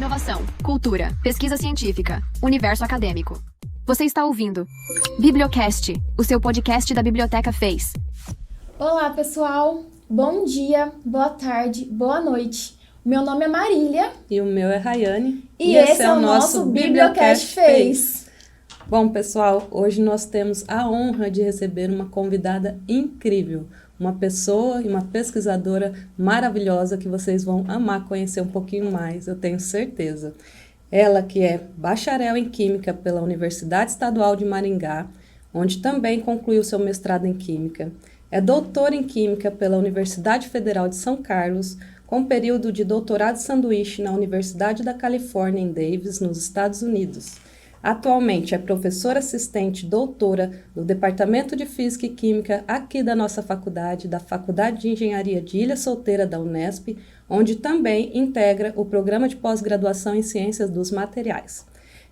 inovação, cultura, pesquisa científica, universo acadêmico. Você está ouvindo Bibliocast, o seu podcast da Biblioteca Fez. Olá, pessoal! Bom dia, boa tarde, boa noite. Meu nome é Marília. E o meu é Rayane. E esse é o nosso Bibliocast Fez. Bom, pessoal, hoje nós temos a honra de receber uma convidada incrível. Uma pessoa e uma pesquisadora maravilhosa que vocês vão amar conhecer um pouquinho mais, eu tenho certeza. Ela que é bacharel em Química pela Universidade Estadual de Maringá, onde também concluiu seu mestrado em Química. É doutora em Química pela Universidade Federal de São Carlos, com período de doutorado sanduíche na Universidade da Califórnia em Davis, nos Estados Unidos. Atualmente é professora assistente doutora do Departamento de Física e Química aqui da nossa faculdade, da Faculdade de Engenharia de Ilha Solteira da Unesp, onde também integra o Programa de Pós-Graduação em Ciências dos Materiais.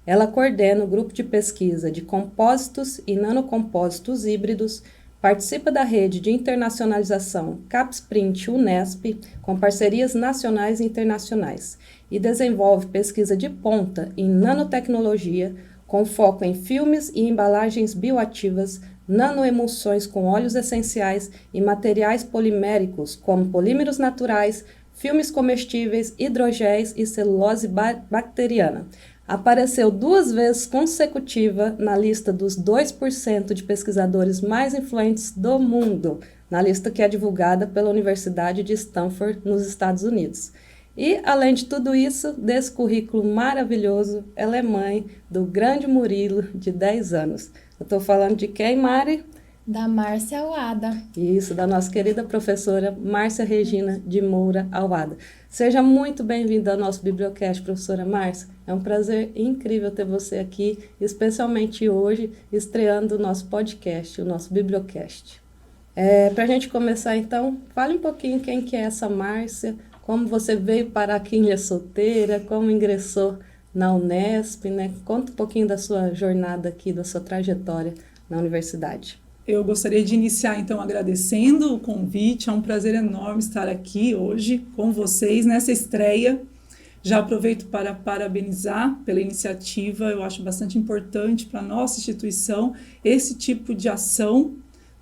Ela coordena o grupo de pesquisa de compósitos e nanocompósitos híbridos, participa da rede de internacionalização CapSprint Unesp, com parcerias nacionais e internacionais, e desenvolve pesquisa de ponta em nanotecnologia, com foco em filmes e embalagens bioativas, nanoemulsões com óleos essenciais e materiais poliméricos, como polímeros naturais, filmes comestíveis, hidrogéis e celulose bacteriana. Apareceu 2 vezes consecutiva na lista dos 2% de pesquisadores mais influentes do mundo, na lista que é divulgada pela Universidade de Stanford, nos Estados Unidos. E, além de tudo isso, desse currículo maravilhoso, ela é mãe do grande Murilo, de 10 anos. Eu estou falando de quem, Mari? Da Márcia Awada. Isso, da nossa querida professora Márcia Regina de Moura Awada. Seja muito bem-vinda ao nosso Bibliocast, professora Márcia. É um prazer incrível ter você aqui, especialmente hoje, estreando o nosso podcast, o nosso Bibliocast. Para a gente começar, então, fale um pouquinho quem que é essa Márcia, como você veio parar aqui em Ilha Solteira, como ingressou na Unesp, né? Conta um pouquinho da sua jornada aqui, da sua trajetória na universidade. Eu gostaria de iniciar, então, agradecendo o convite. É um prazer enorme estar aqui hoje com vocês nessa estreia. Já aproveito para parabenizar pela iniciativa. Eu acho bastante importante para a nossa instituição esse tipo de ação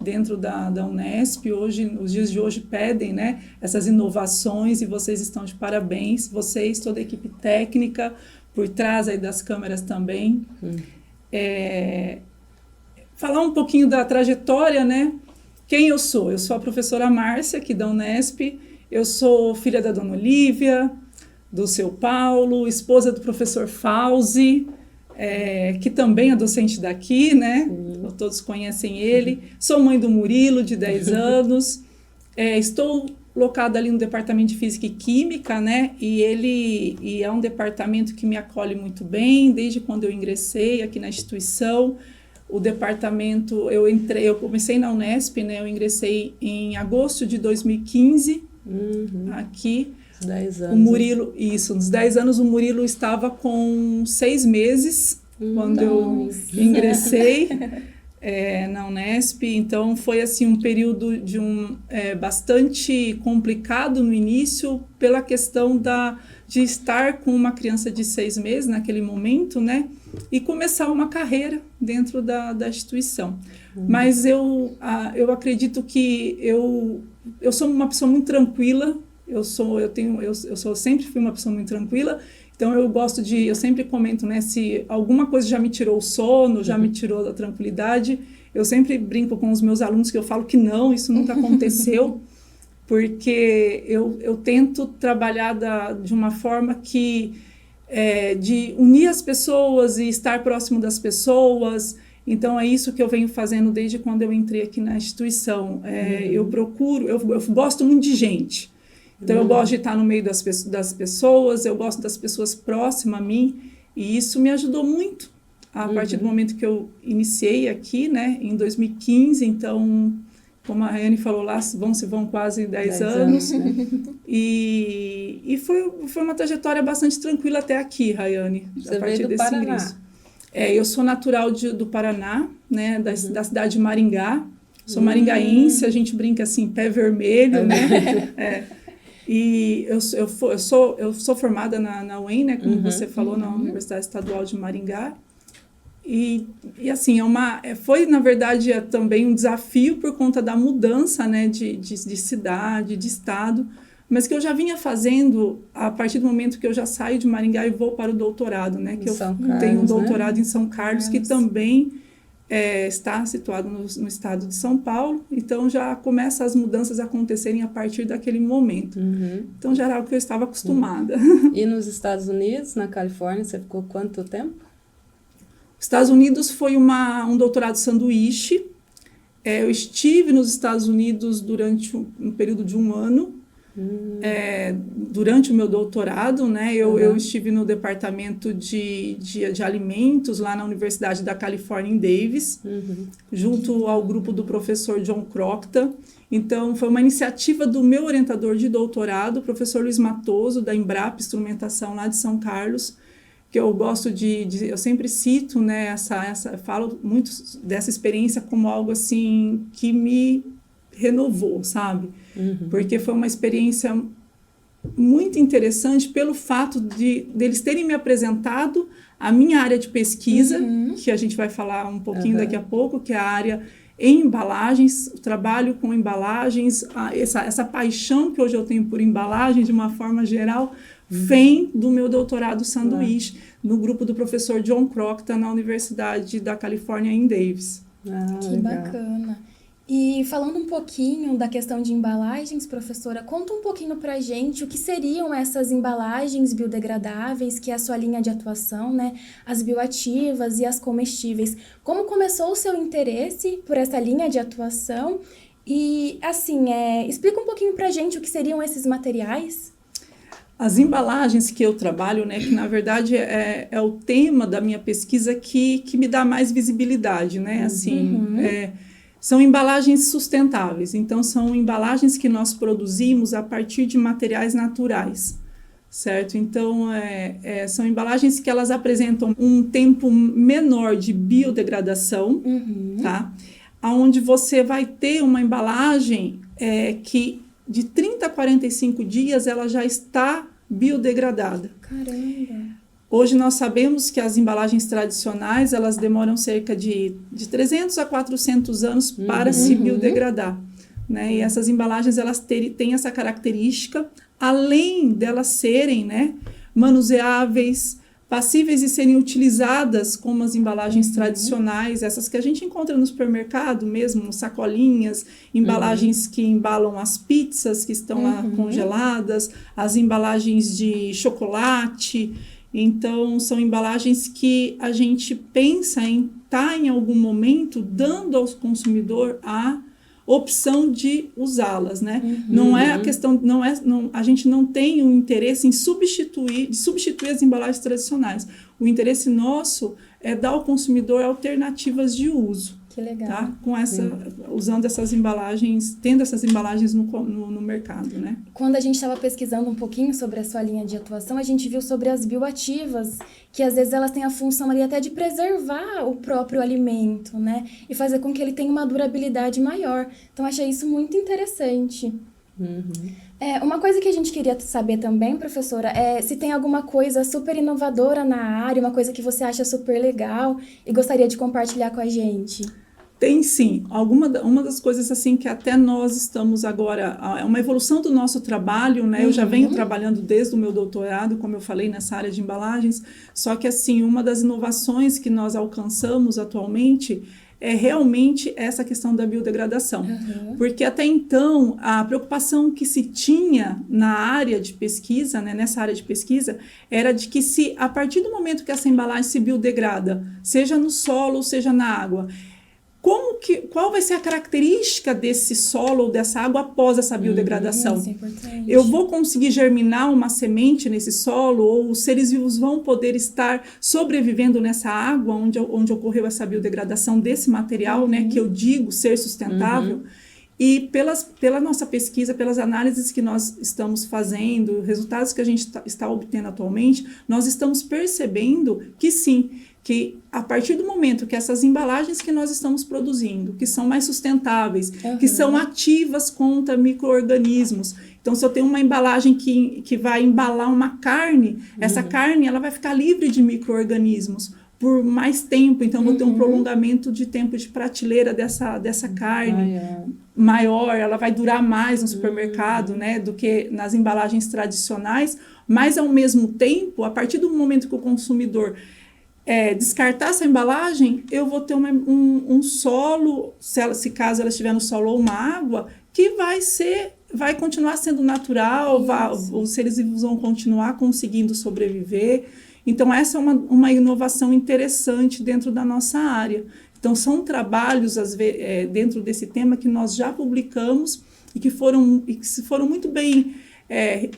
dentro da Unesp. Hoje, os dias de hoje pedem, né, essas inovações e vocês estão de parabéns. Vocês, toda a equipe técnica, por trás aí das câmeras também. Falar um pouquinho da trajetória, né? Quem eu sou? Eu sou a professora Márcia, aqui da Unesp. Eu sou filha da dona Olívia, do seu Paulo, esposa do professor Fauzi, que também é docente daqui, né? Todos conhecem ele. Sou mãe do Murilo, de 10 anos. Estou locada ali no Departamento de Física e Química, né? E é um departamento que me acolhe muito bem, desde quando eu ingressei aqui na instituição. O departamento, eu comecei na Unesp, né? Eu ingressei em agosto de 2015, aqui. 10 anos. O Murilo, isso, nos 10 anos o Murilo estava com 6 meses, quando eu ingressei na Unesp. Então foi assim um período de bastante complicado no início, pela questão de estar com uma criança de 6 meses naquele momento, né? E começar uma carreira dentro da instituição. Mas eu acredito que eu sou uma pessoa muito tranquila. Eu sempre fui uma pessoa muito tranquila. Então eu sempre comento, né, se alguma coisa já me tirou o sono, já me tirou da tranquilidade, eu sempre brinco com os meus alunos que eu falo que não, isso nunca aconteceu, porque eu tento trabalhar de uma forma que de unir as pessoas e estar próximo das pessoas. Então é isso que eu venho fazendo desde quando eu entrei aqui na instituição. Eu gosto muito de gente. Então eu gosto de estar no meio das pessoas, eu gosto das pessoas próximas a mim, e isso me ajudou muito a partir do momento que eu iniciei aqui, né, em 2015. Então, como a Rayane falou lá, vão quase 10 anos. Né? E foi uma trajetória bastante tranquila até aqui, Rayane. Você a partir veio do desse Paraná. ingresso. Eu sou natural do Paraná, né, da cidade de Maringá. Sou maringaense, a gente brinca assim, pé vermelho, né? E eu sou formada na UEM, né, como você falou, na Universidade Estadual de Maringá. E assim, foi, na verdade, também um desafio por conta da mudança, né, de cidade, de estado, mas que eu já vinha fazendo a partir do momento que eu já saio de Maringá e vou para o doutorado, né, que eu tenho um doutorado em São Carlos, que também está situado no estado de São Paulo, então já começa as mudanças a acontecerem a partir daquele momento. Então já era algo que eu estava acostumada. E nos Estados Unidos, na Califórnia, você ficou quanto tempo? Estados Unidos foi um doutorado sanduíche. Eu estive nos Estados Unidos durante um período de 1 ano, durante o meu doutorado, né? Eu estive no departamento de alimentos lá na Universidade da Califórnia em Davis, junto ao grupo do professor John Crockett. Então, foi uma iniciativa do meu orientador de doutorado, o professor Luiz Matoso, da Embrapa Instrumentação lá de São Carlos, que eu gosto eu sempre cito, né, falo muito dessa experiência como algo assim que me renovou, sabe? Porque foi uma experiência muito interessante pelo fato deles terem me apresentado a minha área de pesquisa, que a gente vai falar um pouquinho daqui a pouco, que é a área em embalagens, o trabalho com embalagens, essa paixão que hoje eu tenho por embalagens de uma forma geral, vem do meu doutorado sanduíche, no grupo do professor John Crockett, na Universidade da Califórnia em Davis. Que bacana. E falando um pouquinho da questão de embalagens, professora, conta um pouquinho pra gente o que seriam essas embalagens biodegradáveis, que é a sua linha de atuação, né? As bioativas e as comestíveis. Como começou o seu interesse por essa linha de atuação? E, assim, explica um pouquinho pra gente o que seriam esses materiais. As embalagens que eu trabalho, né, que na verdade é o tema da minha pesquisa que me dá mais visibilidade, né? Assim, são embalagens sustentáveis, então são embalagens que nós produzimos a partir de materiais naturais, certo? Então, são embalagens que elas apresentam um tempo menor de biodegradação, tá? Onde você vai ter uma embalagem que de 30 a 45 dias ela já está biodegradada. Caramba! Hoje nós sabemos que as embalagens tradicionais, elas demoram cerca de 300 a 400 anos para se biodegradar, né? E essas embalagens, elas têm essa característica, além delas serem, né, manuseáveis, passíveis de serem utilizadas como as embalagens tradicionais, essas que a gente encontra no supermercado mesmo, sacolinhas, embalagens que embalam as pizzas que estão lá congeladas, as embalagens de chocolate. Então, são embalagens que a gente pensa em estar em algum momento dando ao consumidor a opção de usá-las, né? Não é a questão, a gente não tem o interesse em substituir as embalagens tradicionais. O interesse nosso é dar ao consumidor alternativas de uso. Que legal. Tá? Usando essas embalagens, tendo essas embalagens no mercado, né? Quando a gente estava pesquisando um pouquinho sobre a sua linha de atuação, a gente viu sobre as bioativas, que às vezes elas têm a função ali até de preservar o próprio alimento, né? E fazer com que ele tenha uma durabilidade maior. Então, achei isso muito interessante. Uma coisa que a gente queria saber também, professora, é se tem alguma coisa super inovadora na área, uma coisa que você acha super legal e gostaria de compartilhar com a gente. Tem sim, uma das coisas assim que até nós estamos agora, é uma evolução do nosso trabalho, né? Eu já venho trabalhando desde o meu doutorado, como eu falei, nessa área de embalagens, só que assim, uma das inovações que nós alcançamos atualmente é realmente essa questão da biodegradação. Porque até então, a preocupação que se tinha na área de pesquisa, né, nessa área de pesquisa, era de que se, a partir do momento que essa embalagem se biodegrada, seja no solo, seja na água, qual vai ser a característica desse solo ou dessa água após essa biodegradação? Isso é importante. Eu vou conseguir germinar uma semente nesse solo, ou os seres vivos vão poder estar sobrevivendo nessa água onde ocorreu essa biodegradação desse material, né, que eu digo ser sustentável. E pela nossa pesquisa, pelas análises que nós estamos fazendo, resultados que a gente está obtendo atualmente, nós estamos percebendo que sim, que a partir do momento que essas embalagens que nós estamos produzindo, que são mais sustentáveis, que são ativas contra micro-organismos. Então, se eu tenho uma embalagem que vai embalar uma carne, essa carne ela vai ficar livre de micro-organismos por mais tempo. Então, vou ter um prolongamento de tempo de prateleira dessa carne maior, ela vai durar mais no supermercado, né, do que nas embalagens tradicionais. Mas, ao mesmo tempo, a partir do momento que o consumidor descartar essa embalagem, eu vou ter um solo, se caso ela estiver no solo, ou uma água, que vai continuar sendo natural, os seres vivos vão continuar conseguindo sobreviver. Então, essa é uma inovação interessante dentro da nossa área. Então, são trabalhos dentro desse tema que nós já publicamos e que foram muito bem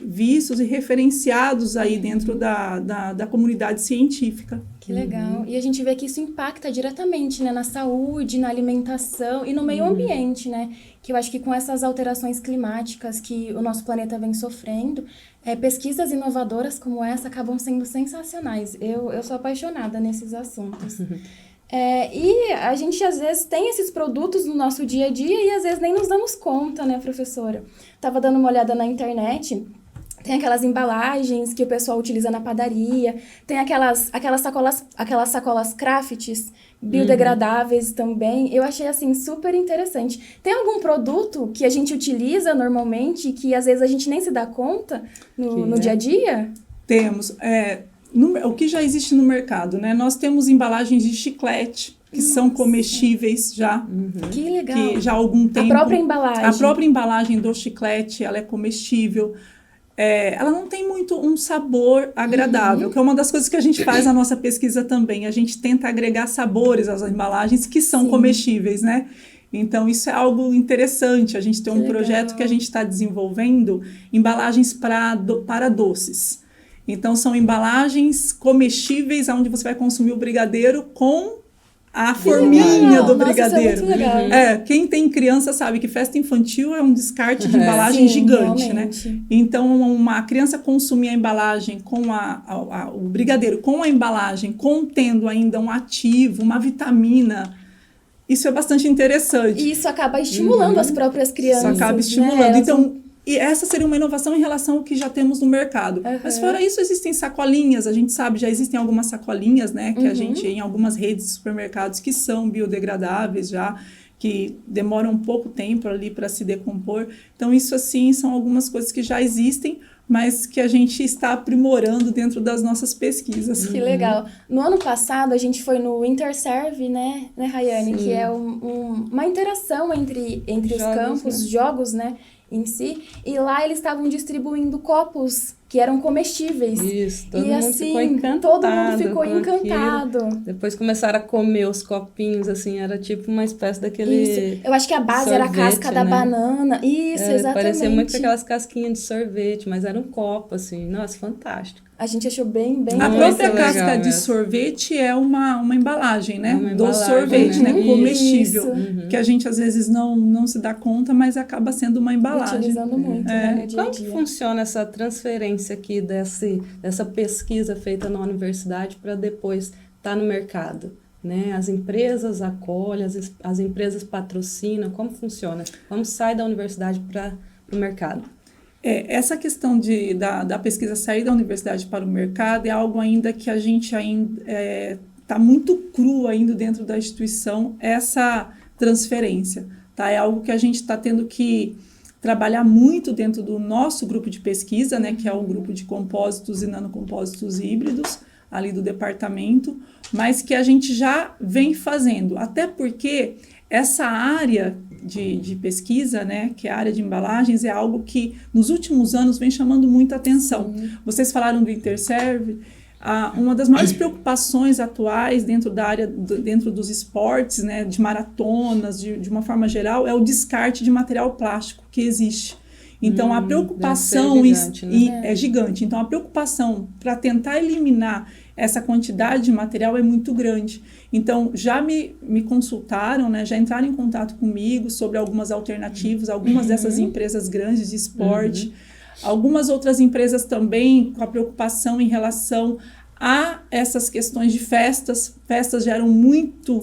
vistos e referenciados aí dentro da comunidade científica. Que legal. E a gente vê que isso impacta diretamente, né, na saúde, na alimentação e no meio ambiente, né? Que eu acho que com essas alterações climáticas que o nosso planeta vem sofrendo, pesquisas inovadoras como essa acabam sendo sensacionais. Eu sou apaixonada nesses assuntos. E a gente, às vezes, tem esses produtos no nosso dia a dia e, às vezes, nem nos damos conta, né, professora? Tava dando uma olhada na internet, tem aquelas embalagens que o pessoal utiliza na padaria, tem aquelas sacolas crafts biodegradáveis também. Eu achei, assim, super interessante. Tem algum produto que a gente utiliza normalmente que, às vezes, a gente nem se dá conta no dia a dia? Temos. O que já existe no mercado, né? Nós temos embalagens de chiclete, que são comestíveis já. Que legal. Que já há algum tempo... A própria embalagem. A própria embalagem do chiclete, ela é comestível. Ela não tem muito um sabor agradável, que é uma das coisas que a gente faz na nossa pesquisa também. A gente tenta agregar sabores às embalagens que são comestíveis, né? Então, isso é algo interessante. A gente tem um projeto que a gente está desenvolvendo, embalagens para doces. Então, são embalagens comestíveis, onde você vai consumir o brigadeiro com a forminha do brigadeiro. Isso é muito legal. Quem tem criança sabe que festa infantil é um descarte de embalagem gigante, realmente, né? Então, uma criança consumir a embalagem com o brigadeiro com a embalagem contendo ainda um ativo, uma vitamina, isso é bastante interessante. E isso acaba estimulando as próprias crianças. Isso acaba estimulando. Né? Então, e essa seria uma inovação em relação ao que já temos no mercado. Mas fora isso, existem sacolinhas, a gente sabe, já existem algumas sacolinhas, né, que a gente, em algumas redes de supermercados, que são biodegradáveis já, que demoram um pouco tempo ali para se decompor. Então, isso, assim, são algumas coisas que já existem, mas que a gente está aprimorando dentro das nossas pesquisas. Que legal. No ano passado, a gente foi no Interserve, né Rayane? Que é uma interação entre os campos, jogos, né, em si. E lá eles estavam distribuindo copos que eram comestíveis. Isso, todo e mundo assim, ficou encantado. todo mundo ficou com encantado. Aquilo. Depois começaram a comer os copinhos, assim, era tipo uma espécie daquele Isso. Eu acho que a base era a casca da banana. Isso, exatamente. Parecia muito com aquelas casquinhas de sorvete, mas era um copo, assim. Nossa, fantástico. A gente achou bem A própria legal, casca de sorvete é uma embalagem, né? Uma do embalagem, sorvete, né? Comestível. Isso. Que a gente, às vezes, não se dá conta, mas acaba sendo uma embalagem. Utilizando muito, né, no dia a Como que dia. funciona essa transferência aqui dessa pesquisa feita na universidade para depois estar no mercado? Né? As empresas acolhem, as empresas patrocinam, como funciona? Como sai da universidade para o mercado? Essa questão da pesquisa sair da universidade para o mercado é algo ainda que a gente ainda está muito cru ainda dentro da instituição, essa transferência. Tá? É algo que a gente está tendo que trabalhar muito dentro do nosso grupo de pesquisa, né, que é o grupo de compósitos e nanocompósitos híbridos, ali do departamento, mas que a gente já vem fazendo, até porque essa área de pesquisa, né, que é a área de embalagens, é algo que nos últimos anos vem chamando muita atenção. Vocês falaram do Interserve, uma das maiores preocupações atuais dentro da área, dentro dos esportes, né, de maratonas, de uma forma geral, é o descarte de material plástico que existe. Então, a preocupação gigante, né? é gigante. Então, a preocupação para tentar eliminar essa quantidade de material é muito grande. Então, já me consultaram, né, já entraram em contato comigo sobre algumas alternativas, algumas dessas empresas grandes de esporte, algumas outras empresas também com a preocupação em relação Há essas questões de festas geram muito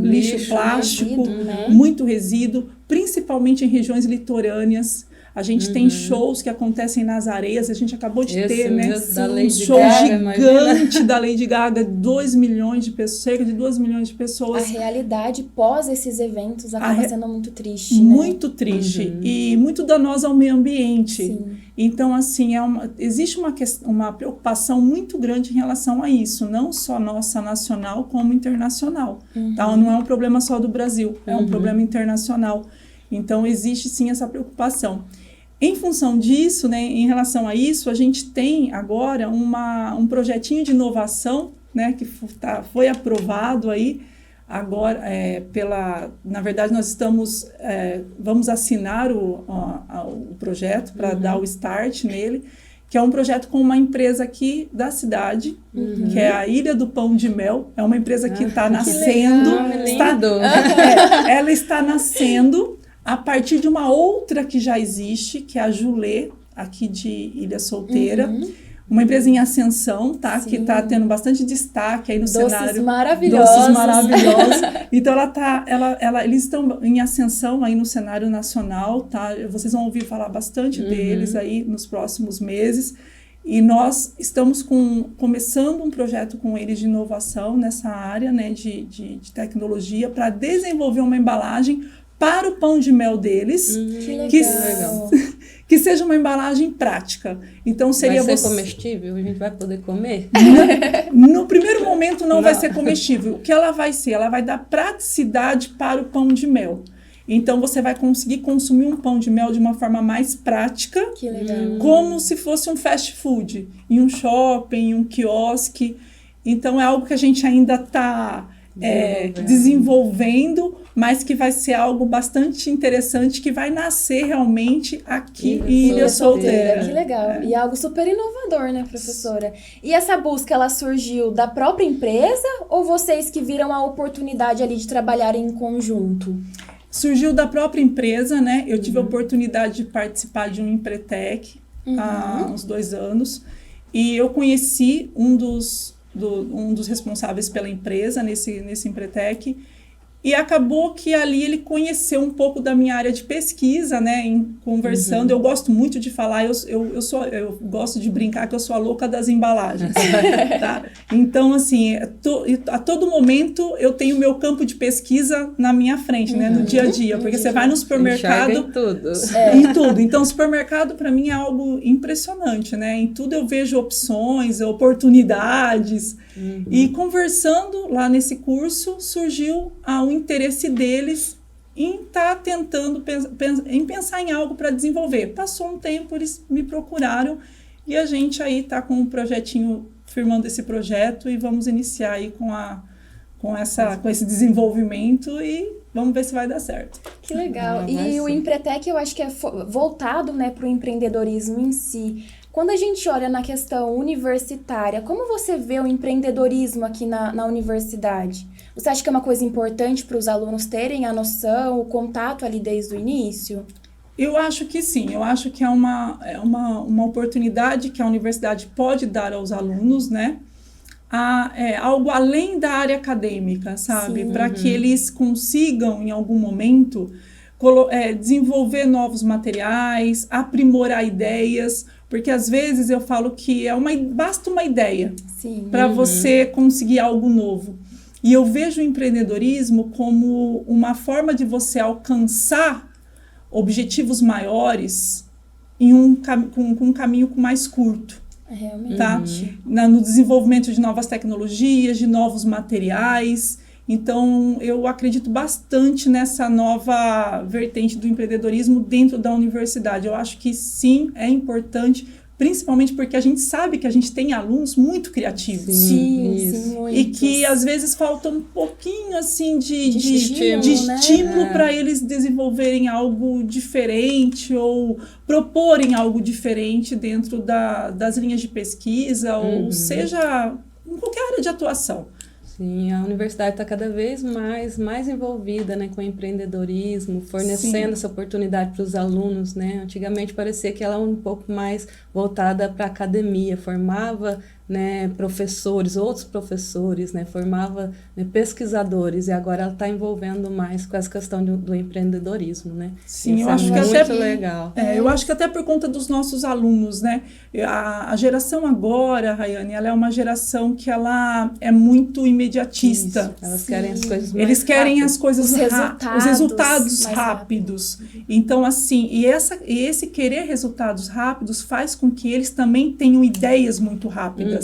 lixo plástico, resíduo, né? muito resíduo, principalmente em regiões litorâneas. A gente tem shows que acontecem nas areias, a gente acabou de ter, né? Um show gigante da Lady Gaga, 2 milhões de pessoas, cerca de 2 milhões de pessoas. A realidade pós esses eventos acaba sendo muito triste, muito triste e muito danosa ao meio ambiente. Sim. Então, assim, existe uma preocupação muito grande em relação a isso, não só nossa nacional, como internacional. Tá? Não é um problema só do Brasil, é um problema internacional. Então, existe sim essa preocupação. Em função disso, né, em relação a isso, a gente tem agora um projetinho de inovação, né, que foi aprovado aí, agora, na verdade, nós vamos assinar o projeto para dar o start nele, que é um projeto com uma empresa aqui da cidade, que é a Ilha do Pão de Mel. É uma empresa que está nascendo. Ela está nascendo a partir de uma outra que já existe, que é a Julê, aqui de Ilha Solteira. Uma empresa em ascensão, tá? Que está tendo bastante destaque aí no cenário. Doces maravilhosos. Então, eles estão em ascensão aí no cenário nacional, tá? Vocês vão ouvir falar bastante deles aí nos próximos meses. E nós estamos começando um projeto com eles de inovação nessa área, né, de tecnologia, para desenvolver uma embalagem para o pão de mel deles, que seja uma embalagem prática. Então seria vai ser comestível? A gente vai poder comer? No primeiro momento não vai ser comestível. O que ela vai ser? Ela vai dar praticidade para o pão de mel. Então você vai conseguir consumir um pão de mel de uma forma mais prática, que legal. Como se fosse um fast food, em um shopping, em um quiosque. Então é algo que a gente ainda está desenvolvendo, mas que vai ser algo bastante interessante, que vai nascer realmente aqui em Ilha Solteira. Que legal. E algo super inovador, né, professora? E essa busca, ela surgiu da própria empresa ou vocês que viram a oportunidade ali de trabalhar em conjunto? Surgiu da própria empresa, né? Eu tive a oportunidade de participar de um Empretec há uns 2 anos e eu conheci um dos responsáveis pela empresa nesse Empretec, e acabou que ali ele conheceu um pouco da minha área de pesquisa, né, conversando. Eu gosto muito de falar, eu gosto de brincar que eu sou a louca das embalagens, tá? Então, assim, a todo momento eu tenho o meu campo de pesquisa na minha frente, né, no dia a dia, porque você vai no supermercado... Enxerga em tudo. Em tudo. Então, o supermercado, para mim, é algo impressionante, né? Em tudo eu vejo opções, oportunidades. E conversando lá nesse curso, surgiu o interesse deles em estar tentando pensar em algo para desenvolver. Passou um tempo, eles me procuraram e a gente aí está com um projetinho, firmando esse projeto, e vamos iniciar aí com esse desenvolvimento e vamos ver se vai dar certo. Que legal. E o Empretec, eu acho que é voltado, né, para o empreendedorismo em si. Quando a gente olha na questão universitária, como você vê o empreendedorismo aqui na universidade? Você acha que é uma coisa importante para os alunos terem a noção, o contato ali desde o início? Eu acho que sim, eu acho que é uma oportunidade que a universidade pode dar aos alunos, né? Algo além da área acadêmica, sabe? Para que eles consigam, em algum momento, desenvolver novos materiais, aprimorar ideias, porque às vezes eu falo que basta uma ideia para você conseguir algo novo. E eu vejo o empreendedorismo como uma forma de você alcançar objetivos maiores com um caminho mais curto. Realmente. Tá? No desenvolvimento de novas tecnologias, de novos materiais. Então, eu acredito bastante nessa nova vertente do empreendedorismo dentro da universidade. Eu acho que sim, é importante, principalmente porque a gente sabe que a gente tem alunos muito criativos. Sim, muitos. E que às vezes falta um pouquinho assim de estímulo, para eles desenvolverem algo diferente ou proporem algo diferente dentro das linhas de pesquisa, ou seja, em qualquer área de atuação. Sim, a universidade está cada vez mais envolvida, né, com o empreendedorismo, fornecendo essa oportunidade para os alunos, né? Antigamente parecia que ela era um pouco mais voltada para a academia, formava né, professores, outros professores, né, formava, né, pesquisadores, e agora ela está envendo mais com essa questão do empreendedorismo, né? Sim, isso eu acho que muito até legal. Eu acho que até por conta dos nossos alunos, né? A geração agora, Rayane, ela é uma geração que ela é muito imediatista. Isso, elas querem as coisas mais Eles querem rápidas. as coisas os resultados mais rápidos. Então, assim, e esse querer resultados rápidos faz com que eles também tenham ideias muito rápidas.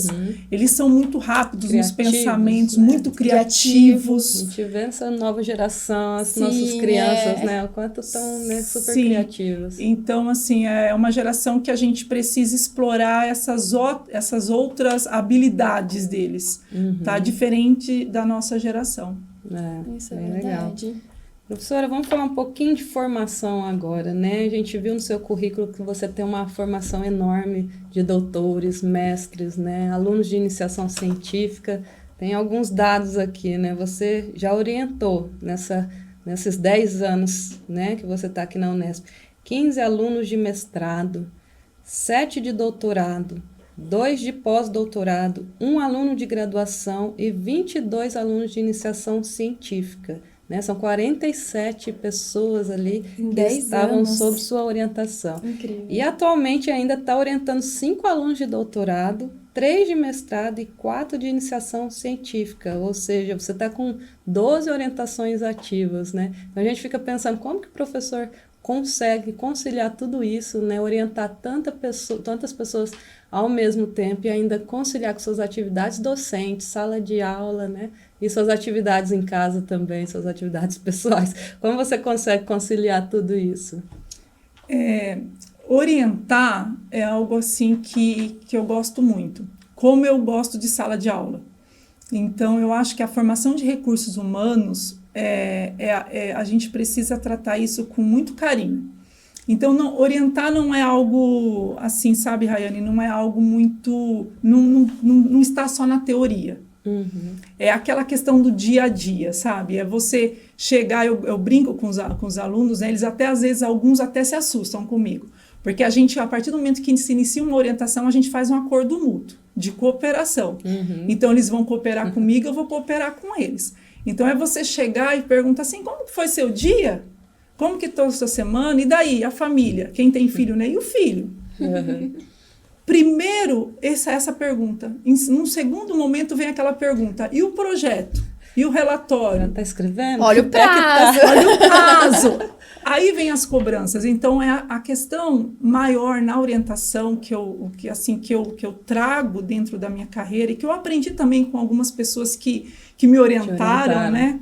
Eles são muito rápidos nos pensamentos, né? muito criativos. A gente vê essa nova geração, as nossas crianças, né? O quanto estão, né, super criativas. Então, assim, é uma geração que a gente precisa explorar essas outras habilidades deles, tá? Diferente da nossa geração. Isso é bem verdade. Legal. Professora, vamos falar um pouquinho de formação agora, né? A gente viu no seu currículo que você tem uma formação enorme de doutores, mestres, né? Alunos de iniciação científica. Tem alguns dados aqui, né? Você já orientou nesses 10 anos, né, que você está aqui na Unesp, 15 alunos de mestrado, 7 de doutorado, 2 de pós-doutorado, 1 aluno de graduação e 22 alunos de iniciação científica. Né? São 47 pessoas ali que estavam sob sua orientação. Incrível. E atualmente ainda está orientando 5 alunos de doutorado, 3 de mestrado e 4 de iniciação científica. Ou seja, você está com 12 orientações ativas, né? Então a gente fica pensando como que o professor consegue conciliar tudo isso, né? Orientar tantas pessoas ao mesmo tempo e ainda conciliar com suas atividades docentes, sala de aula, né? E suas atividades em casa também, suas atividades pessoais. Como você consegue conciliar tudo isso? Orientar é algo assim que eu gosto muito. Como eu gosto de sala de aula. Então, eu acho que a formação de recursos humanos, a gente precisa tratar isso com muito carinho. Então, orientar não é algo assim, sabe, Rayane? Não é algo muito... Não está só na teoria. É aquela questão do dia a dia, sabe? É você chegar... Eu brinco com os alunos, né? Eles até, às vezes, alguns até se assustam comigo. Porque a gente, a partir do momento que se inicia uma orientação, a gente faz um acordo mútuo de cooperação. Então, eles vão cooperar comigo, eu vou cooperar com eles. Então, é você chegar e perguntar assim, como que foi seu dia? Como que está a sua semana? E daí, a família? Quem tem filho, né? E o filho? Primeiro, essa pergunta. Num segundo momento, vem aquela pergunta. E o projeto? E o relatório? Está escrevendo? Olha o prazo. Olha o prazo. Aí vem as cobranças. Então, é a questão maior na orientação que eu trago dentro da minha carreira e que eu aprendi também com algumas pessoas que me orientaram, né?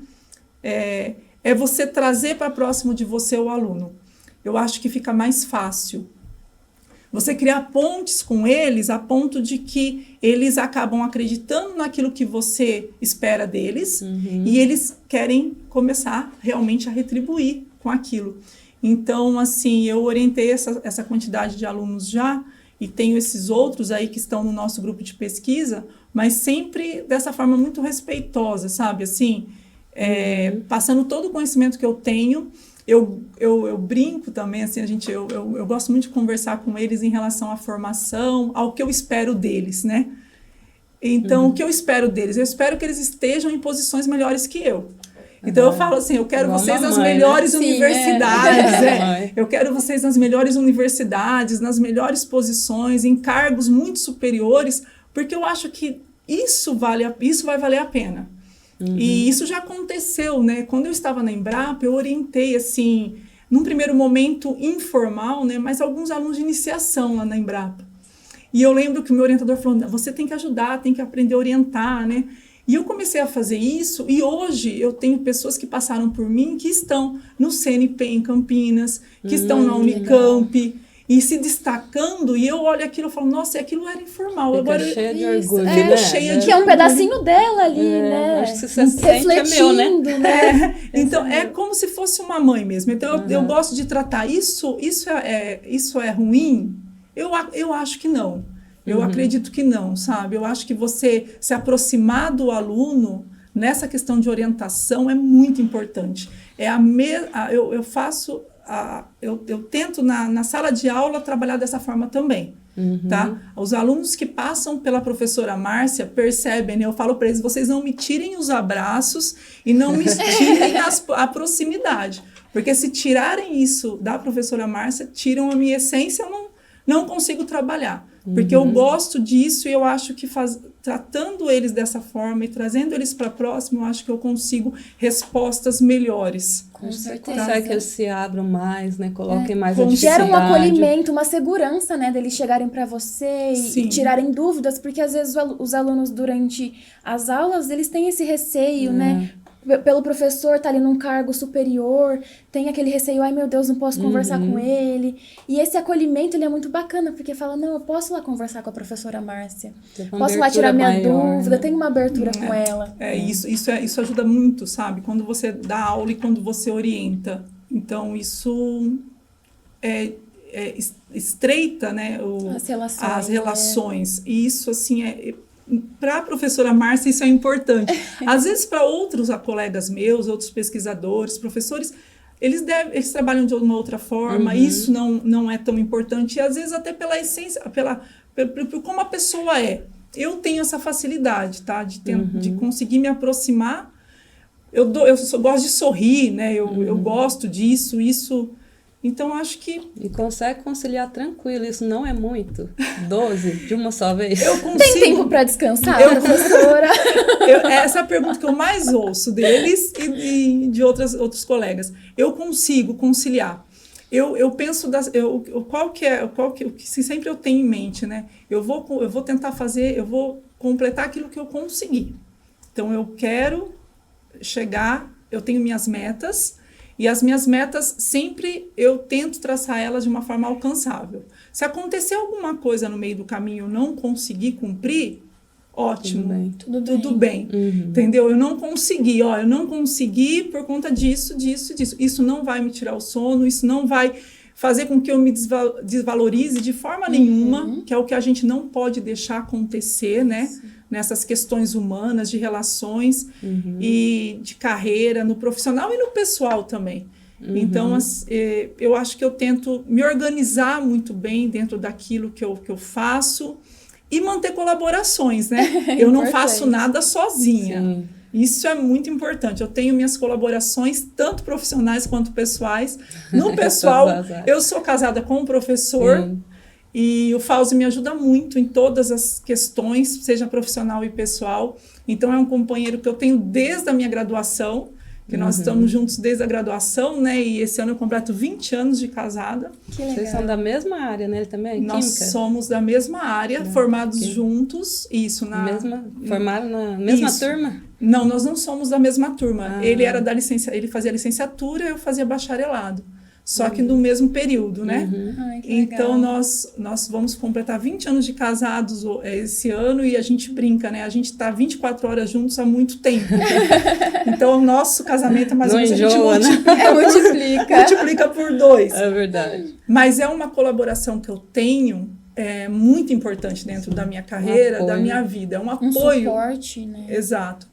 É você trazer para próximo de você o aluno. Eu acho que fica mais fácil. Você criar pontes com eles a ponto de que eles acabam acreditando naquilo que você espera deles e eles querem começar realmente a retribuir com aquilo. Então, assim, eu orientei essa quantidade de alunos já e tenho esses outros aí que estão no nosso grupo de pesquisa, mas sempre dessa forma muito respeitosa, sabe? Assim, passando todo o conhecimento que eu tenho. Eu brinco também, assim, eu gosto muito de conversar com eles em relação à formação, ao que eu espero deles, né? Então, o que eu espero deles? Eu espero que eles estejam em posições melhores que eu. Então, eu falo assim, eu quero vocês nas melhores universidades. Eu quero vocês nas melhores universidades, nas melhores posições, em cargos muito superiores, porque eu acho que isso vai valer a pena. E isso já aconteceu, né? Quando eu estava na Embrapa, eu orientei, assim, num primeiro momento informal, né? Mas alguns alunos de iniciação lá na Embrapa. E eu lembro que o meu orientador falou, você tem que ajudar, tem que aprender a orientar, né? E eu comecei a fazer isso e hoje eu tenho pessoas que passaram por mim que estão no CNP em Campinas, que estão na Unicamp, e se destacando, e eu olho aquilo e falo, nossa, e aquilo era informal. Fica agora cheia de orgulho, fico cheia de que é um pedacinho dela ali, né? Acho que você sente é meu, né? Então, é como se fosse uma mãe mesmo. Então, eu gosto de tratar isso é ruim? Eu acho que não. Eu acredito que não, sabe? Eu acho que você se aproximar do aluno nessa questão de orientação é muito importante. Eu faço eu tento na sala de aula trabalhar dessa forma também. Tá? Os alunos que passam pela professora Márcia percebem, né? Eu falo para eles, vocês não me tirem os abraços e não me tirem a proximidade, porque se tirarem isso da professora Márcia, tiram a minha essência, eu não consigo trabalhar, porque eu gosto disso e eu acho que tratando eles dessa forma e trazendo eles para próximo, eu acho que eu consigo respostas melhores. Com certeza. Consegue que eles se abram mais, né? Coloquem mais a Gera dificuldade. um acolhimento, uma segurança, né, deles chegarem para você e tirarem dúvidas, porque às vezes os alunos durante as aulas, eles têm esse receio, né, pelo professor tá ali num cargo superior, tem aquele receio, ai meu Deus, não posso conversar com ele, e esse acolhimento, ele é muito bacana, porque fala, não, eu posso lá conversar com a professora Márcia, posso lá tirar minha dúvida, né? tem uma abertura com ela. Isso ajuda muito, sabe? Quando você dá aula e quando você orienta. Então, isso estreita, né, as relações. E isso, assim, para a professora Márcia, isso é importante. Às vezes, para outros colegas meus, outros pesquisadores, professores, eles trabalham de uma outra forma, isso não é tão importante. E, às vezes, até pela essência, por como a pessoa é. Eu tenho essa facilidade, tá? De conseguir me aproximar. Eu gosto de sorrir, né? Eu gosto disso, isso... Então, acho que... E consegue conciliar tranquilo, isso não é muito. 12 de uma só vez. Eu consigo... Tem tempo para descansar, professora? Essa é a pergunta que eu mais ouço deles e de outros colegas. Eu consigo conciliar. Eu penso... o que sempre eu tenho em mente, né? Eu vou tentar fazer... Eu vou completar aquilo que eu conseguir. Então, eu quero chegar... Eu tenho minhas metas... E as minhas metas, sempre eu tento traçar elas de uma forma alcançável. Se acontecer alguma coisa no meio do caminho e eu não conseguir cumprir, ótimo, tudo bem. Entendeu? Eu não consegui por conta disso. Isso não vai me tirar o sono, isso não vai fazer com que eu me desvalorize de forma nenhuma, que é o que a gente não pode deixar acontecer, né? Nessas questões humanas, de relações e de carreira, no profissional e no pessoal também. Então, eu acho que eu tento me organizar muito bem dentro daquilo que eu faço e manter colaborações, né? Eu não faço nada sozinha. Sim. Isso é muito importante. Eu tenho minhas colaborações, tanto profissionais quanto pessoais. No pessoal, eu sou casada com um professor... E o Fauzi me ajuda muito em todas as questões, seja profissional e pessoal. Então, é um companheiro que eu tenho desde a minha graduação, que nós estamos juntos desde a graduação, né? E esse ano eu completo 20 anos de casada. Que legal. Vocês são da mesma área, né? Ele também? Nós somos da mesma área, formados juntos. Formaram na mesma turma? Não, nós não somos da mesma turma. Ele era ele fazia licenciatura, eu fazia bacharelado. Só que no mesmo período, né? Ai, que então, legal. nós vamos completar 20 anos de casados esse ano e a gente brinca, né? A gente está 24 horas juntos há muito tempo. Então, o nosso casamento, mais ou menos, a gente multiplica por 2. É verdade. Mas é uma colaboração que eu tenho muito importante dentro da minha carreira, da minha vida. É um apoio. Um suporte, né? Exato.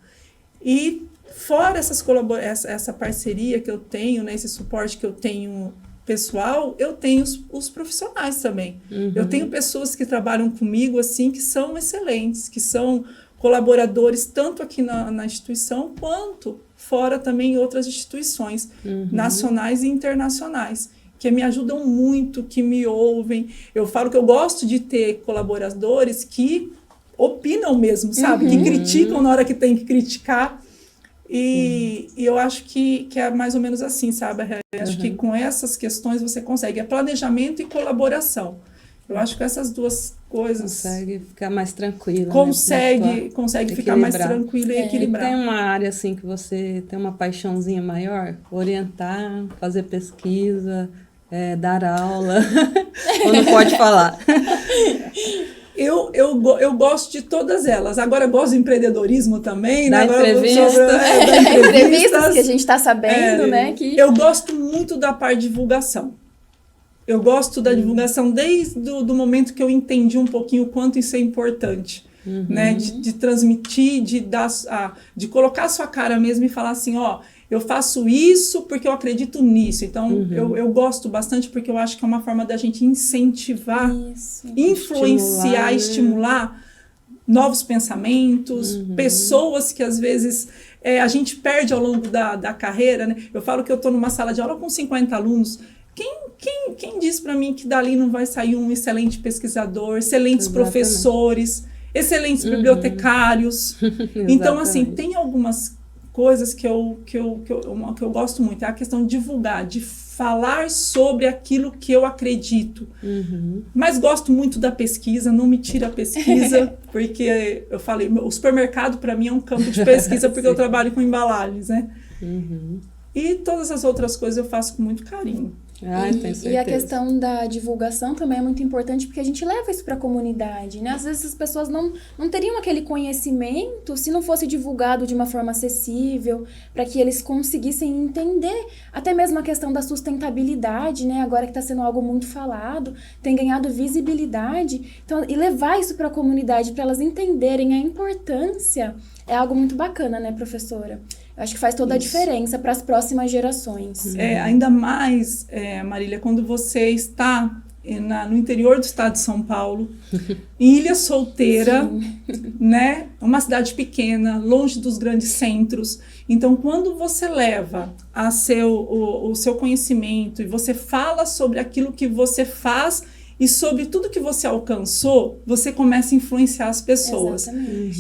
E... Fora essa parceria que eu tenho, né, esse suporte que eu tenho pessoal, eu tenho os profissionais também. Eu tenho pessoas que trabalham comigo assim, que são excelentes, que são colaboradores tanto aqui na instituição quanto fora também em outras instituições nacionais e internacionais, que me ajudam muito, que me ouvem. Eu falo que eu gosto de ter colaboradores que opinam mesmo, sabe? Que criticam na hora que tem que criticar. E eu acho que é mais ou menos assim, sabe? Eu acho que com essas questões você consegue. É planejamento e colaboração. Eu acho que essas duas coisas... Consegue ficar mais tranquila. Consegue ficar mais tranquila e equilibrar. E tem uma área assim que você tem uma paixãozinha maior? Orientar, fazer pesquisa, dar aula. Ou não pode falar? Eu gosto de todas elas. Agora, eu gosto de empreendedorismo também. Da né? Entrevistas que a gente está sabendo, né? Que... Eu gosto muito da parte de divulgação. Eu gosto da divulgação desde do momento que eu entendi um pouquinho o quanto isso é importante. Né? De transmitir, de colocar a sua cara mesmo e falar assim, ó, eu faço isso porque eu acredito nisso. Então, eu gosto bastante porque eu acho que é uma forma da gente incentivar, influenciar, estimular novos pensamentos, pessoas que às vezes a gente perde ao longo da carreira, né? Eu falo que eu estou numa sala de aula com 50 alunos. Quem diz para mim que dali não vai sair um excelente pesquisador, excelentes professores, excelentes bibliotecários? Então, assim, tem algumas coisas que eu gosto muito. É a questão de divulgar, de falar sobre aquilo que eu acredito. Mas gosto muito da pesquisa, não me tira a pesquisa, porque eu falei, o supermercado para mim é um campo de pesquisa, porque eu trabalho com embalagens, né? E todas as outras coisas eu faço com muito carinho. Tenho certeza. E a questão da divulgação também é muito importante, porque a gente leva isso para a comunidade, né? Às vezes as pessoas não teriam aquele conhecimento se não fosse divulgado de uma forma acessível, para que eles conseguissem entender até mesmo a questão da sustentabilidade, né? Agora que está sendo algo muito falado, tem ganhado visibilidade. Então, e levar isso para a comunidade, para elas entenderem a importância, é algo muito bacana, né, professora? Eu acho que faz toda a diferença para as próximas gerações. Ainda mais, Marília, quando você está no interior do estado de São Paulo, em Ilha Solteira, né? Uma cidade pequena, longe dos grandes centros. Então, quando você leva o seu conhecimento e você fala sobre aquilo que você faz e sobre tudo que você alcançou, você começa a influenciar as pessoas.